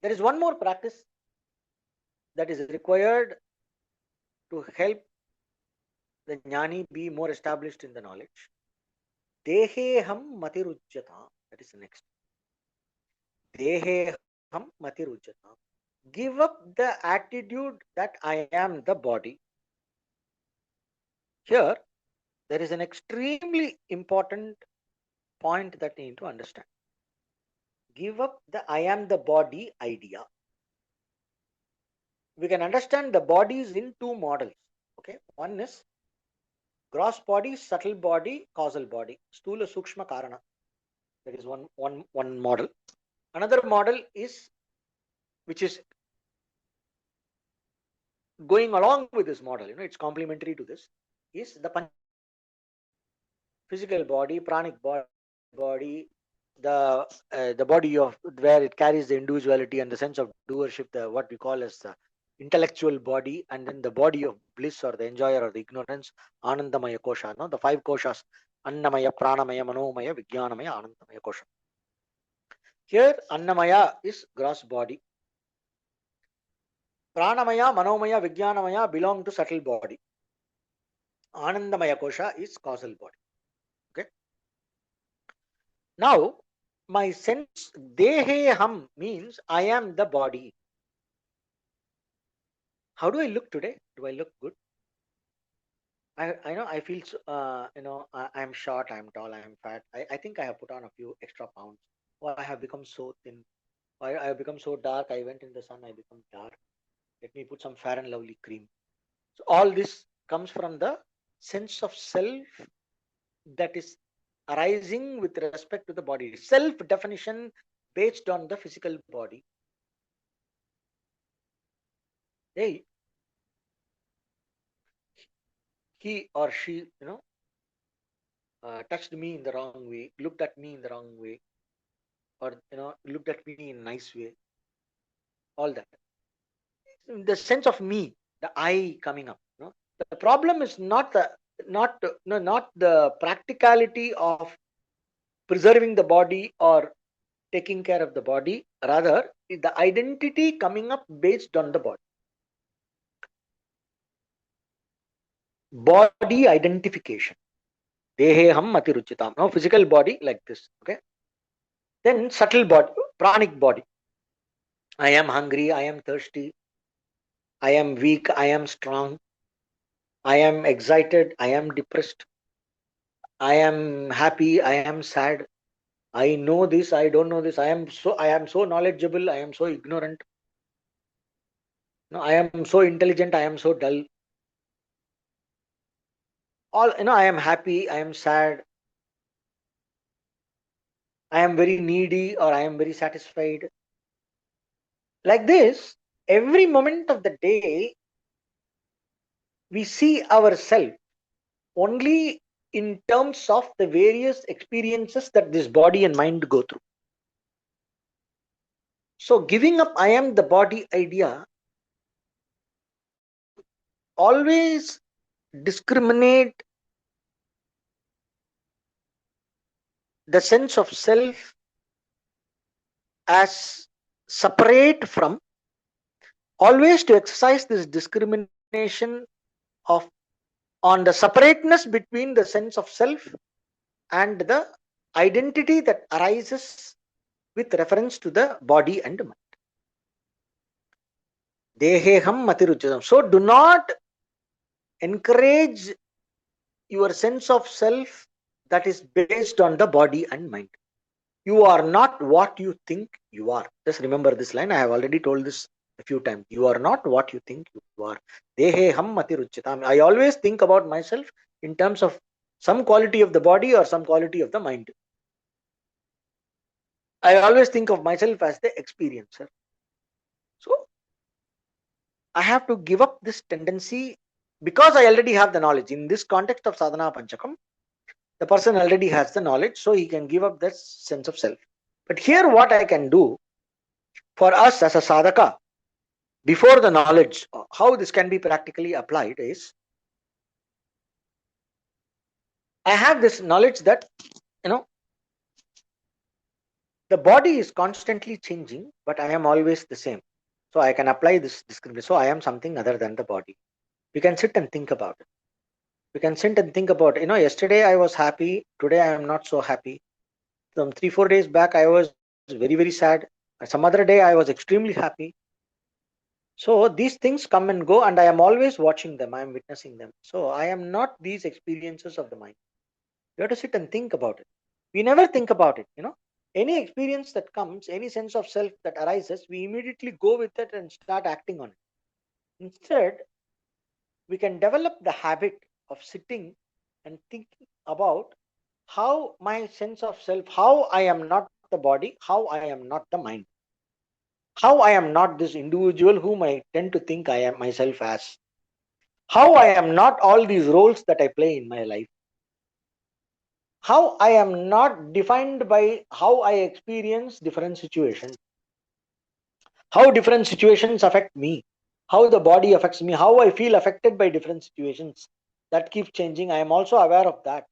There is one more practice that is required to help the jnani be more established in the knowledge. Deheham matirujjata. That is the next. Deheham matirujjata. Give up the attitude that I am the body. Here, there is an extremely important point that you need to understand. Give up the I am the body idea. We can understand the bodies in two models. Okay, one is gross body, subtle body, causal body, stula sukshma karana. That is one model. Another model is, which is going along with this model, it's complementary to this, is the physical body, pranic body, the body of where it carries the individuality and the sense of doership, the what we call as the intellectual body, and then the body of bliss or the enjoyer or the ignorance, anandamaya kosha. No, the five koshas: annamaya, pranamaya, manomaya, vijnanamaya, anandamaya kosha. Here, annamaya is gross body. Pranamaya, manomaya, vijnanamaya belong to subtle body. Anandamaya kosha is causal body. Okay. Now, my sense deheham means I am the body. How do I look today? Do I look good? I know I feel I'm short, I'm tall, I'm fat. I think I have put on a few extra pounds. Or I have become so thin. Or I have become so dark. I went in the sun, I become dark. Let me put some fair and lovely cream. So all this comes from the sense of self that is arising with respect to the body. Self-definition based on the physical body. Hey, he or she, touched me in the wrong way, looked at me in the wrong way, or looked at me in a nice way. All that. The sense of me, the I coming up. The problem is not the practicality of preserving the body or taking care of the body. Rather, the identity coming up based on the body. Body identification. Deheham matiruchitam. Now, physical body like this. Okay. Then subtle body, pranic body. I am hungry. I am thirsty. I am weak. I am strong. I am excited. I am depressed. I am happy. I am sad. I know this. I don't know this. I am so knowledgeable. I am so ignorant. No, I am so intelligent. I am so dull. All I am happy. I am sad. I am very needy or I am very satisfied. Like this, every moment of the day, we see ourselves only in terms of the various experiences that this body and mind go through. So, giving up I am the body idea to always discriminate the sense of self as separate from, always to exercise this discrimination of on the separateness between the sense of self and the identity that arises with reference to the body and mind. Deheham matiruchitam. So do not encourage your sense of self that is based on the body and mind. You are not what you think you are. Just remember this line. I have already told this a few times. You are not what you think you are. Deheham matiruchitam. I always think about myself in terms of some quality of the body or some quality of the mind. I always think of myself as the experiencer. So I have to give up this tendency because I already have the knowledge. In this context of sadhana panchakam, the person already has the knowledge, so he can give up that sense of self. But here, what I can do for us as a sadhaka, before the knowledge, how this can be practically applied is, I have this knowledge that, the body is constantly changing, but I am always the same. So I can apply this discrimination. So I am something other than the body. We can sit and think about it. We can sit and think about, yesterday I was happy, today I am not so happy. Some 3-4 days back I was very, very sad. Some other day I was extremely happy. So these things come and go, and I am always watching them. I am witnessing them. So I am not these experiences of the mind. You have to sit and think about it. We never think about it. Any experience that comes, any sense of self that arises, we immediately go with it and start acting on it. Instead, we can develop the habit of sitting and thinking about how my sense of self, how I am not the body, how I am not the mind, how I am not this individual whom I tend to think I am myself as, how I am not all these roles that I play in my life, how I am not defined by how I experience different situations, how different situations affect me, how the body affects me, how I feel affected by different situations that keep changing. I am also aware of that.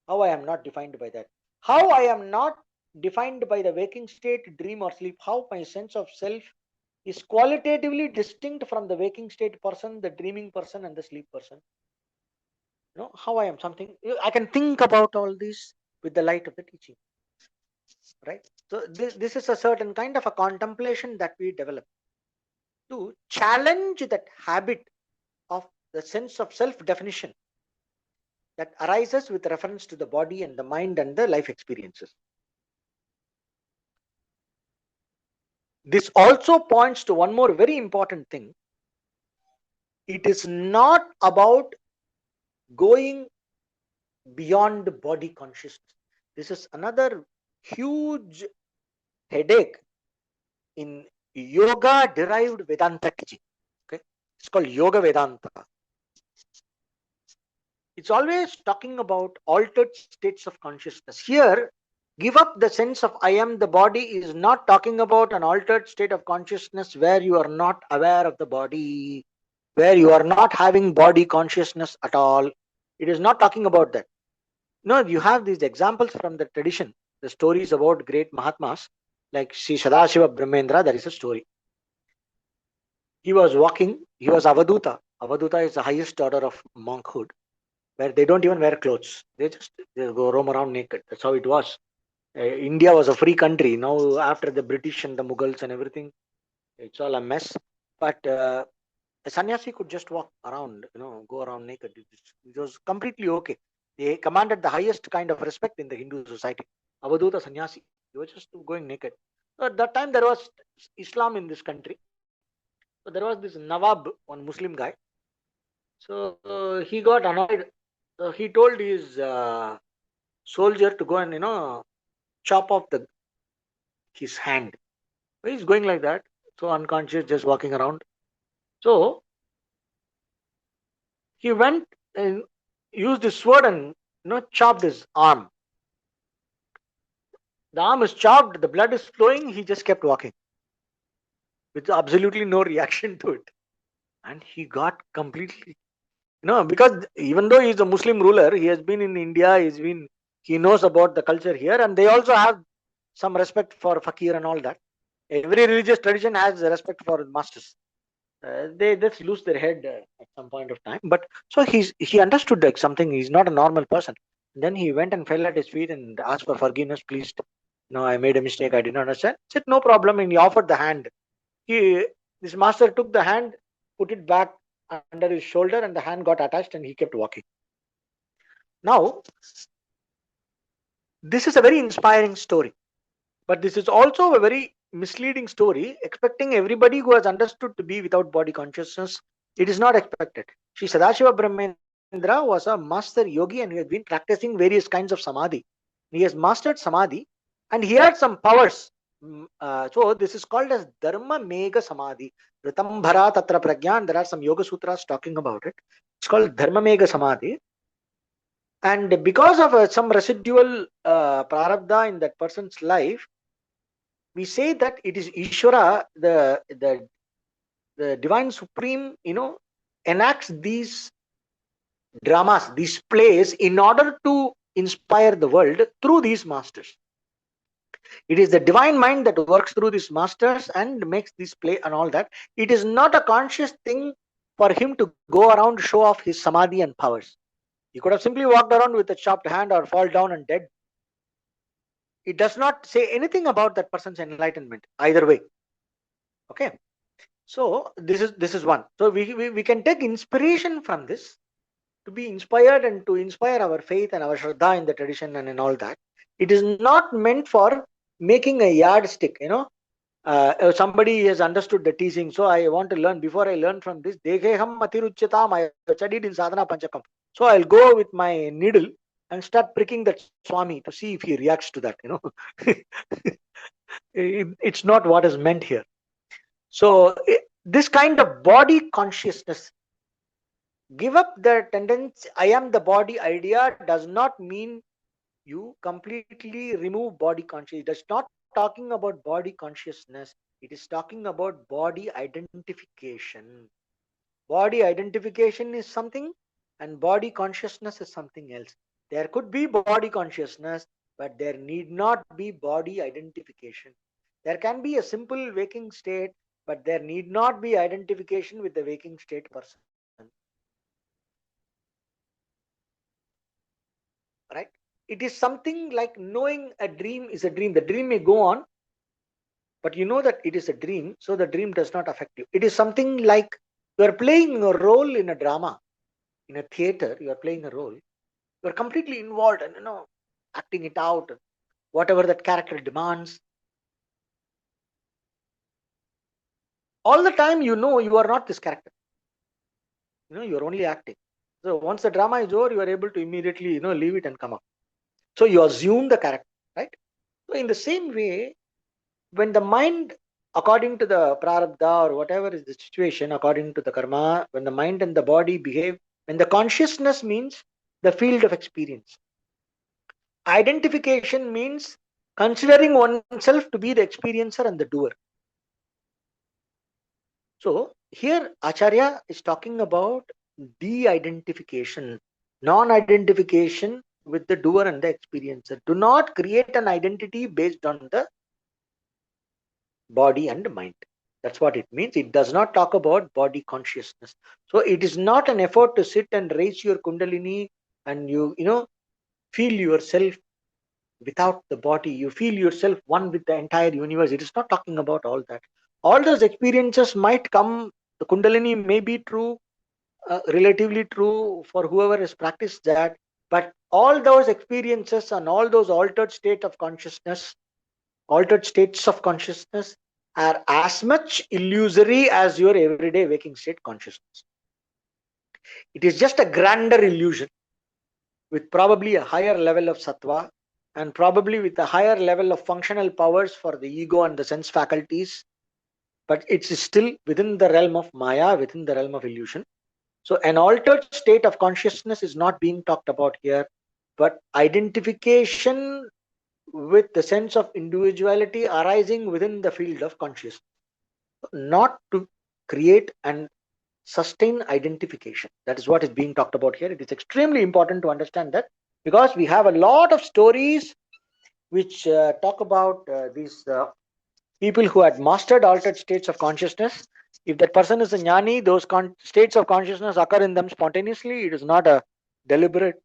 How I am not defined by that. How I am not defined by the waking state, dream, or sleep. How my sense of self is qualitatively distinct from the waking state person, the dreaming person, and the sleep person. How I am something. I can think about all this with the light of the teaching. Right? So this is a certain kind of a contemplation that we develop to challenge that habit of the sense of self-definition that arises with reference to the body and the mind and the life experiences. This also points to one more very important thing. It is not about going beyond body consciousness. This is another huge headache in yoga derived Vedanta teaching. Okay, it's called Yoga Vedanta. It's always talking about altered states of consciousness. Here, give up the sense of I am the body is not talking about an altered state of consciousness where you are not aware of the body, where you are not having body consciousness at all. It is not talking about that. No, you have these examples from the tradition, the stories about great Mahatmas, like Sri Sadashiva Brahmendra. There is a story. He was walking, he was Avaduta. Avaduta is the highest order of monkhood, where they don't even wear clothes. They go roam around naked. That's how it was. India was a free country. Now, after the British and the Mughals and everything, it's all a mess. But a sannyasi could just walk around, go around naked. It was completely okay. They commanded the highest kind of respect in the Hindu society. Avaduta sannyasi. They were just going naked. So at that time, there was Islam in this country. So there was this Nawab, one Muslim guy. So he got annoyed. So he told his soldier to go and chop off his hand. So he's going like that, so unconscious, just walking around. So he went and used his sword and chopped his arm. The arm is chopped, the blood is flowing. He just kept walking with absolutely no reaction to it, and he got completely because even though he's a Muslim ruler, he has been in India. He knows about the culture here, and they also have some respect for fakir and all that. Every religious tradition has respect for masters. They just lose their head at some point of time. But so he understood like something. He's not a normal person. Then he went and fell at his feet and asked for forgiveness. Please, no, I made a mistake. I didn't understand. He said no problem, and he offered the hand. This master took the hand, put it back under his shoulder, and the hand got attached, and he kept walking. Now, this is a very inspiring story, but this is also a very misleading story, expecting everybody who has understood to be without body consciousness. It is not expected. Sri Sadashiva Brahmendra was a master yogi, and he had been practicing various kinds of samadhi. He has mastered samadhi, and he had some powers. So this is called as Dharma Mega Samadhi. Ritambhara Tatra Pragyan. There are some Yoga Sutras talking about it. It's called Dharma Mega Samadhi. And because of some residual prarabdha in that person's life, we say that it is Ishvara, the divine supreme, enacts these dramas, these plays, in order to inspire the world through these masters. It is the divine mind that works through these masters and makes this play and all that. It is not a conscious thing for him to go around show off his samadhi and powers. He could have simply walked around with a chopped hand or fall down and dead. It does not say anything about that person's enlightenment either way. Okay. So this is one. So we can take inspiration from this to be inspired and to inspire our faith and our shraddha in the tradition and in all that. It is not meant for making a yardstick. Somebody has understood the teaching, so I want to learn. Before I learn from this, Dekheham Matiruchyatam, I studied in Sadhana Panchakam. So I'll go with my needle and start pricking that Swami to see if he reacts to that. It's not what is meant here. So this kind of body consciousness, give up the tendency, I am the body idea, does not mean you completely remove body consciousness. It is not talking about body consciousness. It is talking about body identification. Body identification is something, and body consciousness is something else. There could be body consciousness, but there need not be body identification. There can be a simple waking state, but there need not be identification with the waking state person. Right? It is something like knowing a dream is a dream. The dream may go on, but you know that it is a dream, so the dream does not affect you. It is something like you are playing a role in a drama, in a theater. You are playing a role. You are completely involved and acting it out, whatever that character demands. All the time, you are not this character. You are only acting. So once the drama is over, you are able to immediately leave it and come up. So you assume the character, right? So in the same way, when the mind, according to the prarabdha or whatever is the situation, according to the karma, when the mind and the body behave, when the consciousness means the field of experience, identification means considering oneself to be the experiencer and the doer. So here Acharya is talking about de-identification, non-identification with the doer and the experiencer. Do not create an identity based on the body and mind. That's what it means. It does not talk about body consciousness. So it is not an effort to sit and raise your kundalini and you feel yourself without the body. You feel yourself one with the entire universe. It is not talking about all that. All those experiences might come. The kundalini may be true, relatively true for whoever has practiced that. But all those experiences and all those altered states of consciousness are as much illusory as your everyday waking state consciousness. It is just a grander illusion with probably a higher level of sattva and probably with a higher level of functional powers for the ego and the sense faculties, but it's still within the realm of maya, within the realm of illusion. So an altered state of consciousness is not being talked about here, but identification with the sense of individuality arising within the field of consciousness, not to create and sustain identification. That is what is being talked about here. It is extremely important to understand that, because we have a lot of stories which talk about these people who had mastered altered states of consciousness. If that person is a jnani, those states of consciousness occur in them spontaneously. It is not a deliberate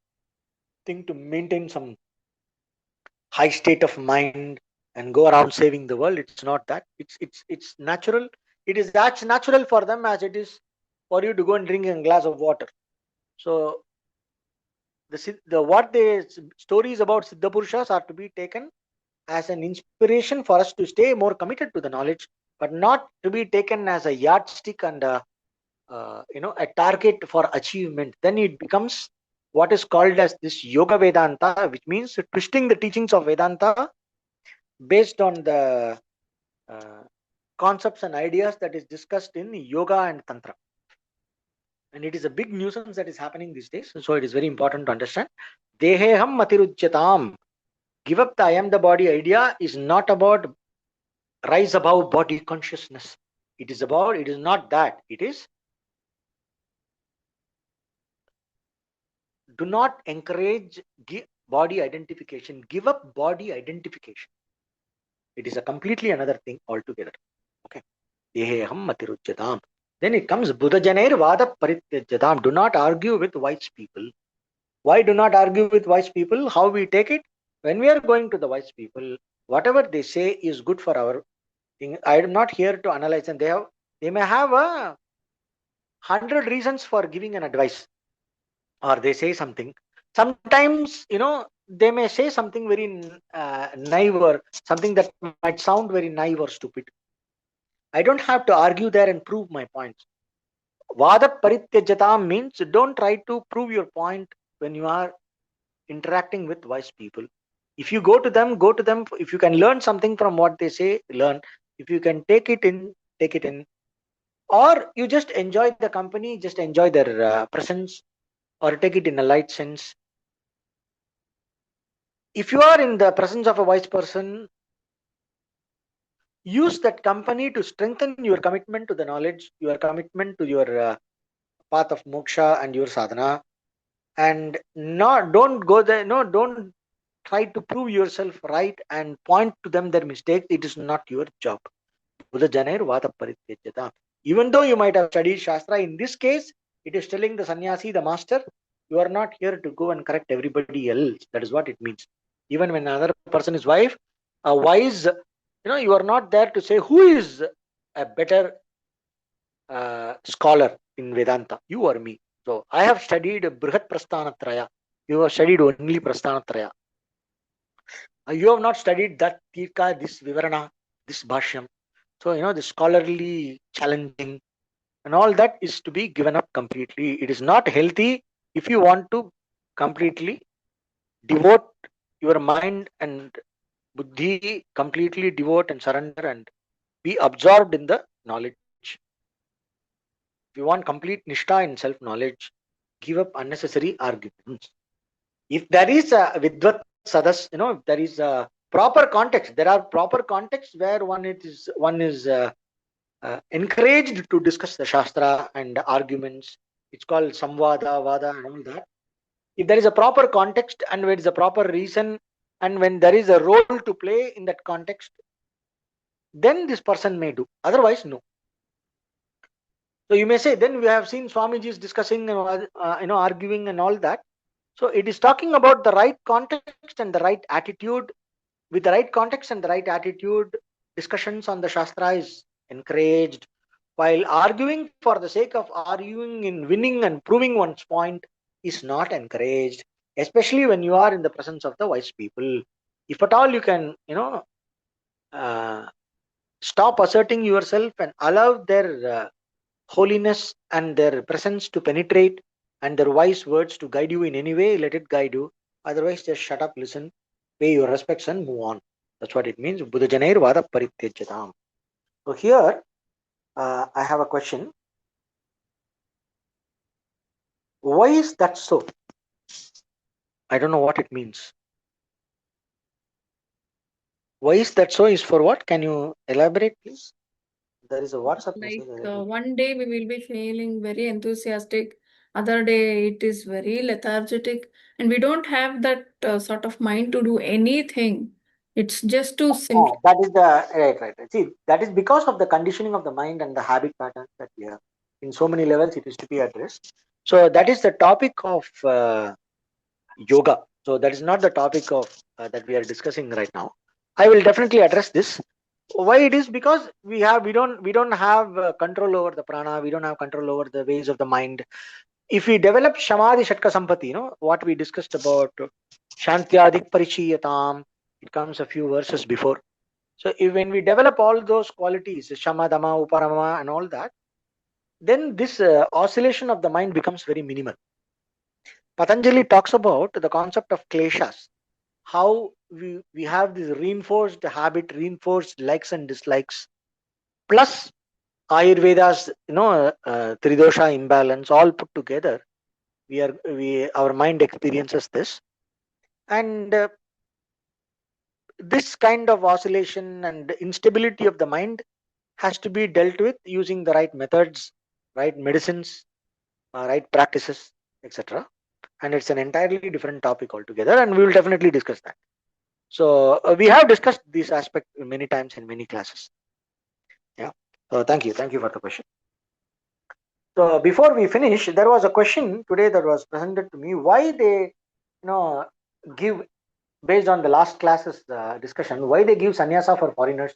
thing to maintain some high state of mind and go around saving the world. It's not that. It's natural. It is as natural for them as it is for you to go and drink a glass of water. So the what the stories about Siddha Purushas are to be taken as an inspiration for us to stay more committed to the knowledge, but not to be taken as a yardstick and a target for achievement. Then it becomes what is called as this Yoga Vedanta, which means twisting the teachings of Vedanta based on the uh, concepts and ideas that is discussed in Yoga and Tantra. And it is a big nuisance that is happening these days. So it is very important to understand. Deheham matirujyatam. Give up the I am the body idea is not about rise above body consciousness. It is not that. It is do not encourage body identification. Give up body identification. It is a completely another thing altogether. Okay. Deheham matirujyatam. Then it comes Buddha Janair Vada Parityajyatam. Do not argue with wise people. Why do not argue with wise people? How we take it? When we are going to the wise people, whatever they say is good for our thing. I am not here to analyze them. They may have 100 reasons for giving an advice, or they say something. Sometimes, they may say something very naive or something that might sound very naive or stupid. I don't have to argue there and prove my points. Vada parityajata means don't try to prove your point when you are interacting with wise people. If you go to them, go to them. If you can learn something from what they say, learn. If you can take it in, take it in. Or you just enjoy the company, just enjoy their presence, or take it in a light sense. If you are in the presence of a wise person, use that company to strengthen your commitment to the knowledge, your commitment to your path of moksha and your sadhana. And don't go there. No, don't try to prove yourself right and point to them their mistakes. It is not your job. Buddha Janair Vata Parityajyata. Even though you might have studied Shastra, in this case, it is telling the sannyasi, the master, you are not here to go and correct everybody else. That is what it means. Even when another person is wise, you are not there to say who is a better scholar in Vedanta, you or me. So I have studied Brihat Prasthanatraya. You have studied only Prasthanatraya. You have not studied that Tika, this Vivarana, this Bhashyam. So, the scholarly challenging and all that is to be given up completely. It is not healthy if you want to completely devote your mind and buddhi completely devote and surrender and be absorbed in the knowledge. If you want complete nishta in self knowledge, give up unnecessary arguments. If there is a vidvat sadas, if there is a proper context, there are proper contexts where one is encouraged to discuss the shastra and arguments. It's called samvada, vada, and all that. If there is a proper context and when there is a proper reason and when there is a role to play in that context, then this person may do. Otherwise, no. So you may say, then we have seen Swamiji's discussing, arguing and all that. So it is talking about the right context and the right attitude. With the right context and the right attitude, discussions on the Shastra is encouraged, while arguing for the sake of arguing in winning and proving one's point is not encouraged, especially when you are in the presence of the wise people. If at all you can, uh, stop asserting yourself and allow their holiness and their presence to penetrate and their wise words to guide you in any way, let it guide you. Otherwise, just shut up, listen, pay your respects and move on. That's what it means. Buddha Janair Vada Parityajyatam. So here, I have a question. Why is that so? I don't know what it means. Why is that so? Is for what? Can you elaborate, please? There is a WhatsApp message. One day we will be feeling very enthusiastic, other day it is very lethargic, and we don't have that sort of mind to do anything. It's just to simply. That is the right. See, that is because of the conditioning of the mind and the habit patterns that we have. In so many levels, it is to be addressed. So that is the topic of yoga. So that is not the topic of that we are discussing right now. I will definitely address this. Why it is? Because we don't have control over the prana. We don't have control over the ways of the mind. If we develop shamadhi shatka sampati, what we discussed about shantyadik parichiyatam, it comes a few verses before. So when we develop all those qualities, shamadama, uparama, and all that, then this oscillation of the mind becomes very minimal. Patanjali talks about the concept of kleshas, how we have this reinforced habit, reinforced likes and dislikes, plus Ayurveda's tridosha imbalance, all put together. Our mind experiences this, and this kind of oscillation and instability of the mind has to be dealt with using the right methods, right medicines, right practices, etc. And it's an entirely different topic altogether, and we will definitely discuss that. So we have discussed this aspect many times in many classes. Yeah. So thank you for the question. So before we finish, there was a question today that was presented to me. Why they, give, based on the last class's discussion, why they give sannyasa for foreigners?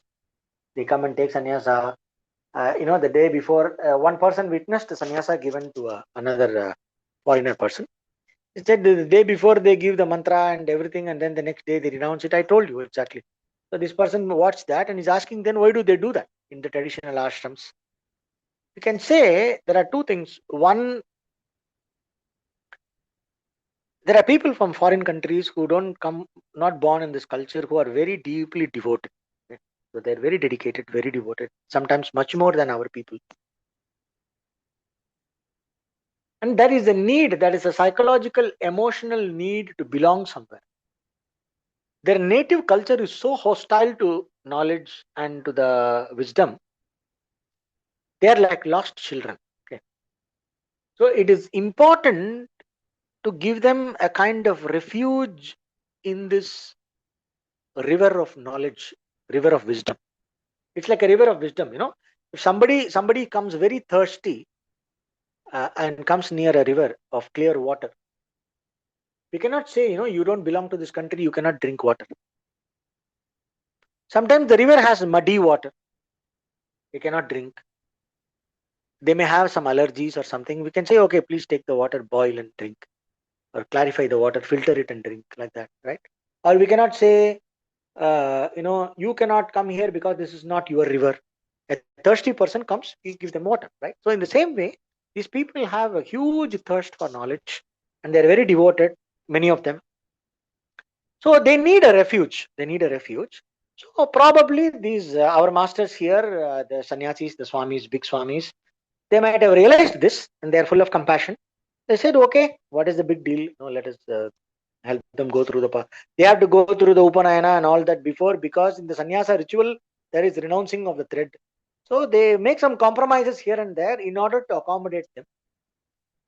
They come and take sannyasa. The day before, one person witnessed the sannyasa given to another foreigner person. He said the day before they give the mantra and everything, and then the next day they renounce it. I told you exactly. So this person watched that and is asking, then why do they do that in the traditional ashrams? You can say there are two things. One, there are people from foreign countries who don't come, not born in this culture, who are very deeply devoted. Okay? So they're very dedicated, very devoted, sometimes much more than our people. And there is a need, that is a psychological, emotional need to belong somewhere. Their native culture is so hostile to knowledge and to the wisdom. They are like lost children. Okay? So it is important to give them a kind of refuge in this river of knowledge, river of wisdom. It's like a river of wisdom. If somebody comes very thirsty and comes near a river of clear water, we cannot say, you don't belong to this country, you cannot drink water. Sometimes the river has muddy water, we cannot drink. They may have some allergies or something. We can say, okay, please take the water, boil and drink, or clarify the water, filter it and drink, like that, right? Or we cannot say, you cannot come here because this is not your river. A thirsty person comes, we give them water, right? So in the same way, these people have a huge thirst for knowledge and they're very devoted, many of them. So they need a refuge. They need a refuge. So probably these our masters here, the sannyasis, the swamis, big swamis, they might have realized this and they are full of compassion. They said, okay, what is the big deal? No, let us help them go through the path. They have to go through the Upanayana and all that before, because in the sannyasa ritual there is renouncing of the thread. So they make some compromises here and there in order to accommodate them.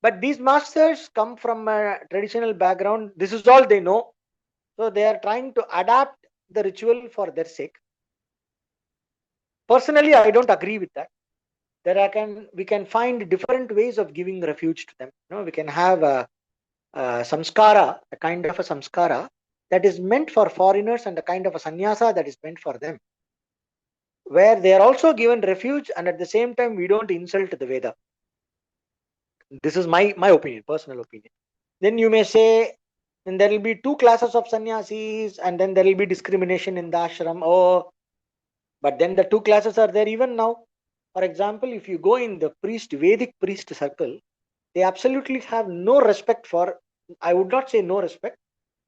But these masters come from a traditional background. This is all they know. So they are trying to adapt the ritual for their sake. Personally, I don't agree with that. We can find different ways of giving refuge to them. We can have a samskara, a kind of a samskara that is meant for foreigners, and a kind of a sannyasa that is meant for them, where they are also given refuge, and at the same time we don't insult the Veda. This is my opinion, personal opinion. Then you may say, then there will be two classes of sannyasis, and then there will be discrimination in the ashram. Oh, but then the two classes are there even now. For example, if you go in the Vedic priest circle, they absolutely have no respect for, I would not say no respect,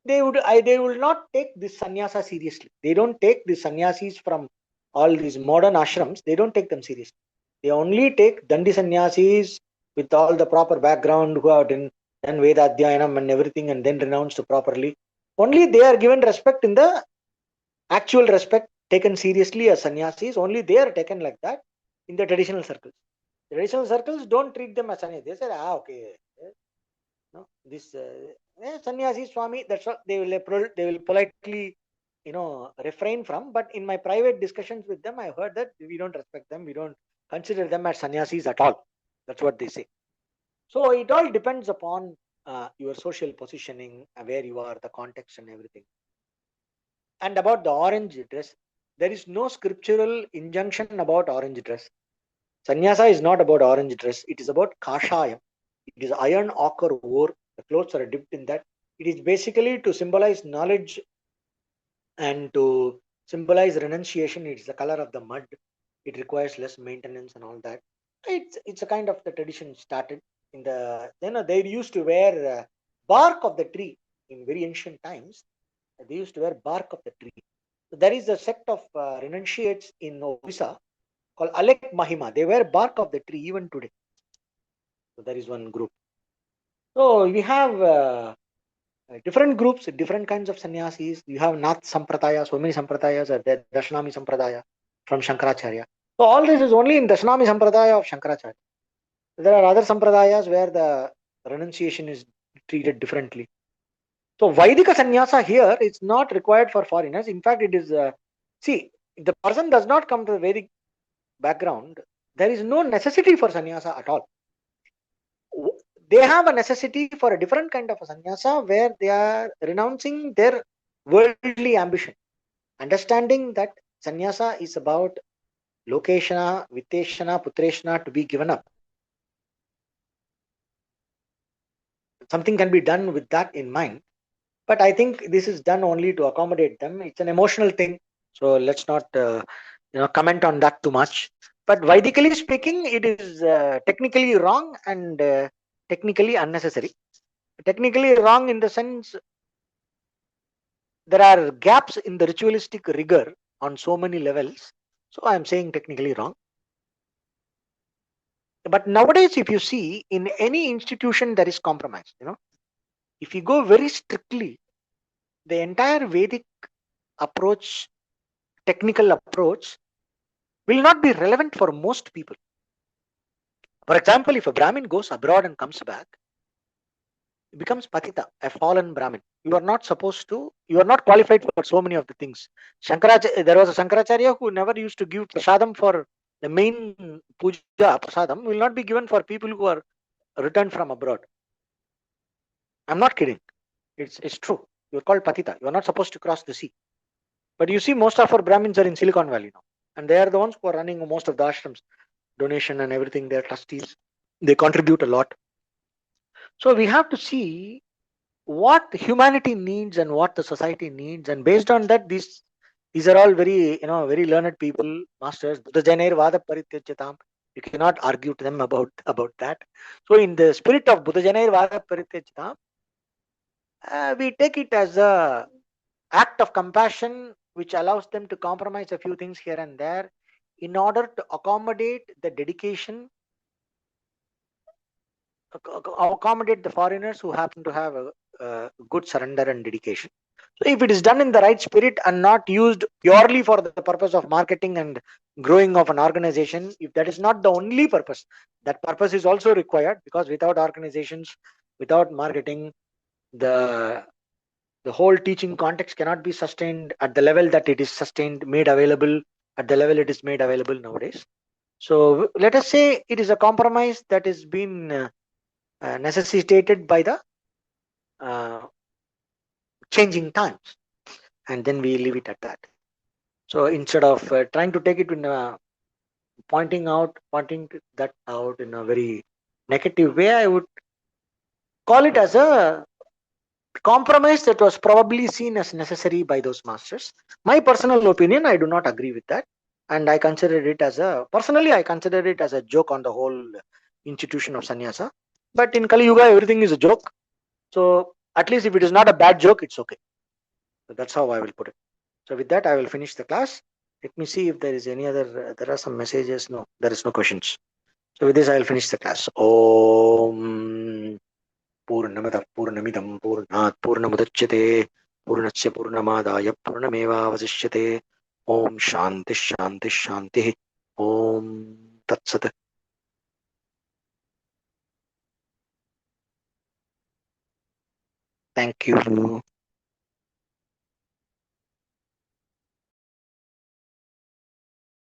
they will not take this sannyasa seriously. They don't take the sannyasis from all these modern ashrams. They don't take them seriously. They only take dandi sannyasis with all the proper background, who have done Veda Adhyayanam and everything, and then renounced properly. Only they are given respect in the actual respect, taken seriously as sannyasis. Only they are taken like that in the traditional circles. The traditional circles don't treat them as sannyasis. They say, okay, no, this sannyasi swami, that's what they will politely refrain from. But in my private discussions with them, I heard that we don't respect them, we don't consider them as sannyasis at all. That's what they say. So it all depends upon your social positioning, where you are, the context and everything. And about the orange dress, there is no scriptural injunction about orange dress. Sannyasa is not about orange dress, it is about kashayam. It is iron ochre ore. The clothes are dipped in that. It is basically to symbolize knowledge and to symbolize renunciation. It's the color of the mud. It requires less maintenance and all that. It's a kind of the tradition started in the they used to wear bark of the tree in very ancient times. They used to wear bark of the tree. So there is a sect of renunciates in Odisha called Alek Mahima. They wear bark of the tree even today. So there is one group. So we have different groups, different kinds of sannyasis. You have Nath Sampradaya, so many Sampradayas are there, Dashanami Sampradaya from Shankaracharya. So all this is only in Dashanami Sampradaya of Shankaracharya. There are other Sampradayas where the renunciation is treated differently. So Vaidika sannyasa here is not required for foreigners. In fact, it is, see, if the person does not come to the Vedic background, there is no necessity for sannyasa at all. They have a necessity for a different kind of a sannyasa where they are renouncing their worldly ambition, understanding that sannyasa is about lokeshana, viteshana, putreshana, to be given up. Something can be done with that in mind, but I think this is done only to accommodate them. It's an emotional thing, so let's not comment on that too much. But Vedically speaking, it is technically wrong and technically unnecessary. Technically wrong in the sense there are gaps in the ritualistic rigor on so many levels. So I am saying technically wrong. But nowadays, if you see in any institution, there is compromise. If you go very strictly, the entire Vedic approach, technical approach, will not be relevant for most people. For example, if a Brahmin goes abroad and comes back, he becomes patita, a fallen Brahmin. You are not supposed to, you are not qualified for so many of the things. There was a Shankaracharya who never used to give prasadam for the main puja. Prasadam will not be given for people who are returned from abroad. I'm not kidding. It's true. You're called patita. You're not supposed to cross the sea. But you see, most of our Brahmins are in Silicon Valley now. And they are the ones who are running most of the ashrams. Donation and everything, they're trustees. They contribute a lot. So we have to see what humanity needs and what the society needs, and based on that, these are all very very learned people, masters. Buddha Jainair Vada Parityajatam. You cannot argue to them about that. So in the spirit of Buddha Jainair Vada Parityajatam, we take it as a act of compassion which allows them to compromise a few things here and there in order to accommodate the dedication, accommodate the foreigners who happen to have a good surrender and dedication. So if it is done in the right spirit and not used purely for the purpose of marketing and growing of an organization, if that is not the only purpose, that purpose is also required, because without organizations, without marketing, the the whole teaching context cannot be sustained at the level that it is sustained, made available at the level it is made available nowadays. So let us say it is a compromise that is been necessitated by the uh, changing times, and then we leave it at that. So instead of trying to take it in a pointing that out in a very negative way, I would call it as a compromise that was probably seen as necessary by those masters. My personal opinion, I do not agree with that, and I consider it as a personally, I consider it as a joke on the whole institution of sannyasa. But in Kali Yuga, everything is a joke. So at least if it is not a bad joke, it's okay. So that's how I will put it. So with that, I will finish the class. Let me see if there is any other. There are some messages. No, there is no questions. So with this, I will finish the class. Om Purnamada Purnamidam Purnat Purnamudachyate Purnasya Purnamadaya Purnamevavasishyate. Om Shanti Shanti Shanti. Om Tat Sat. Thank you.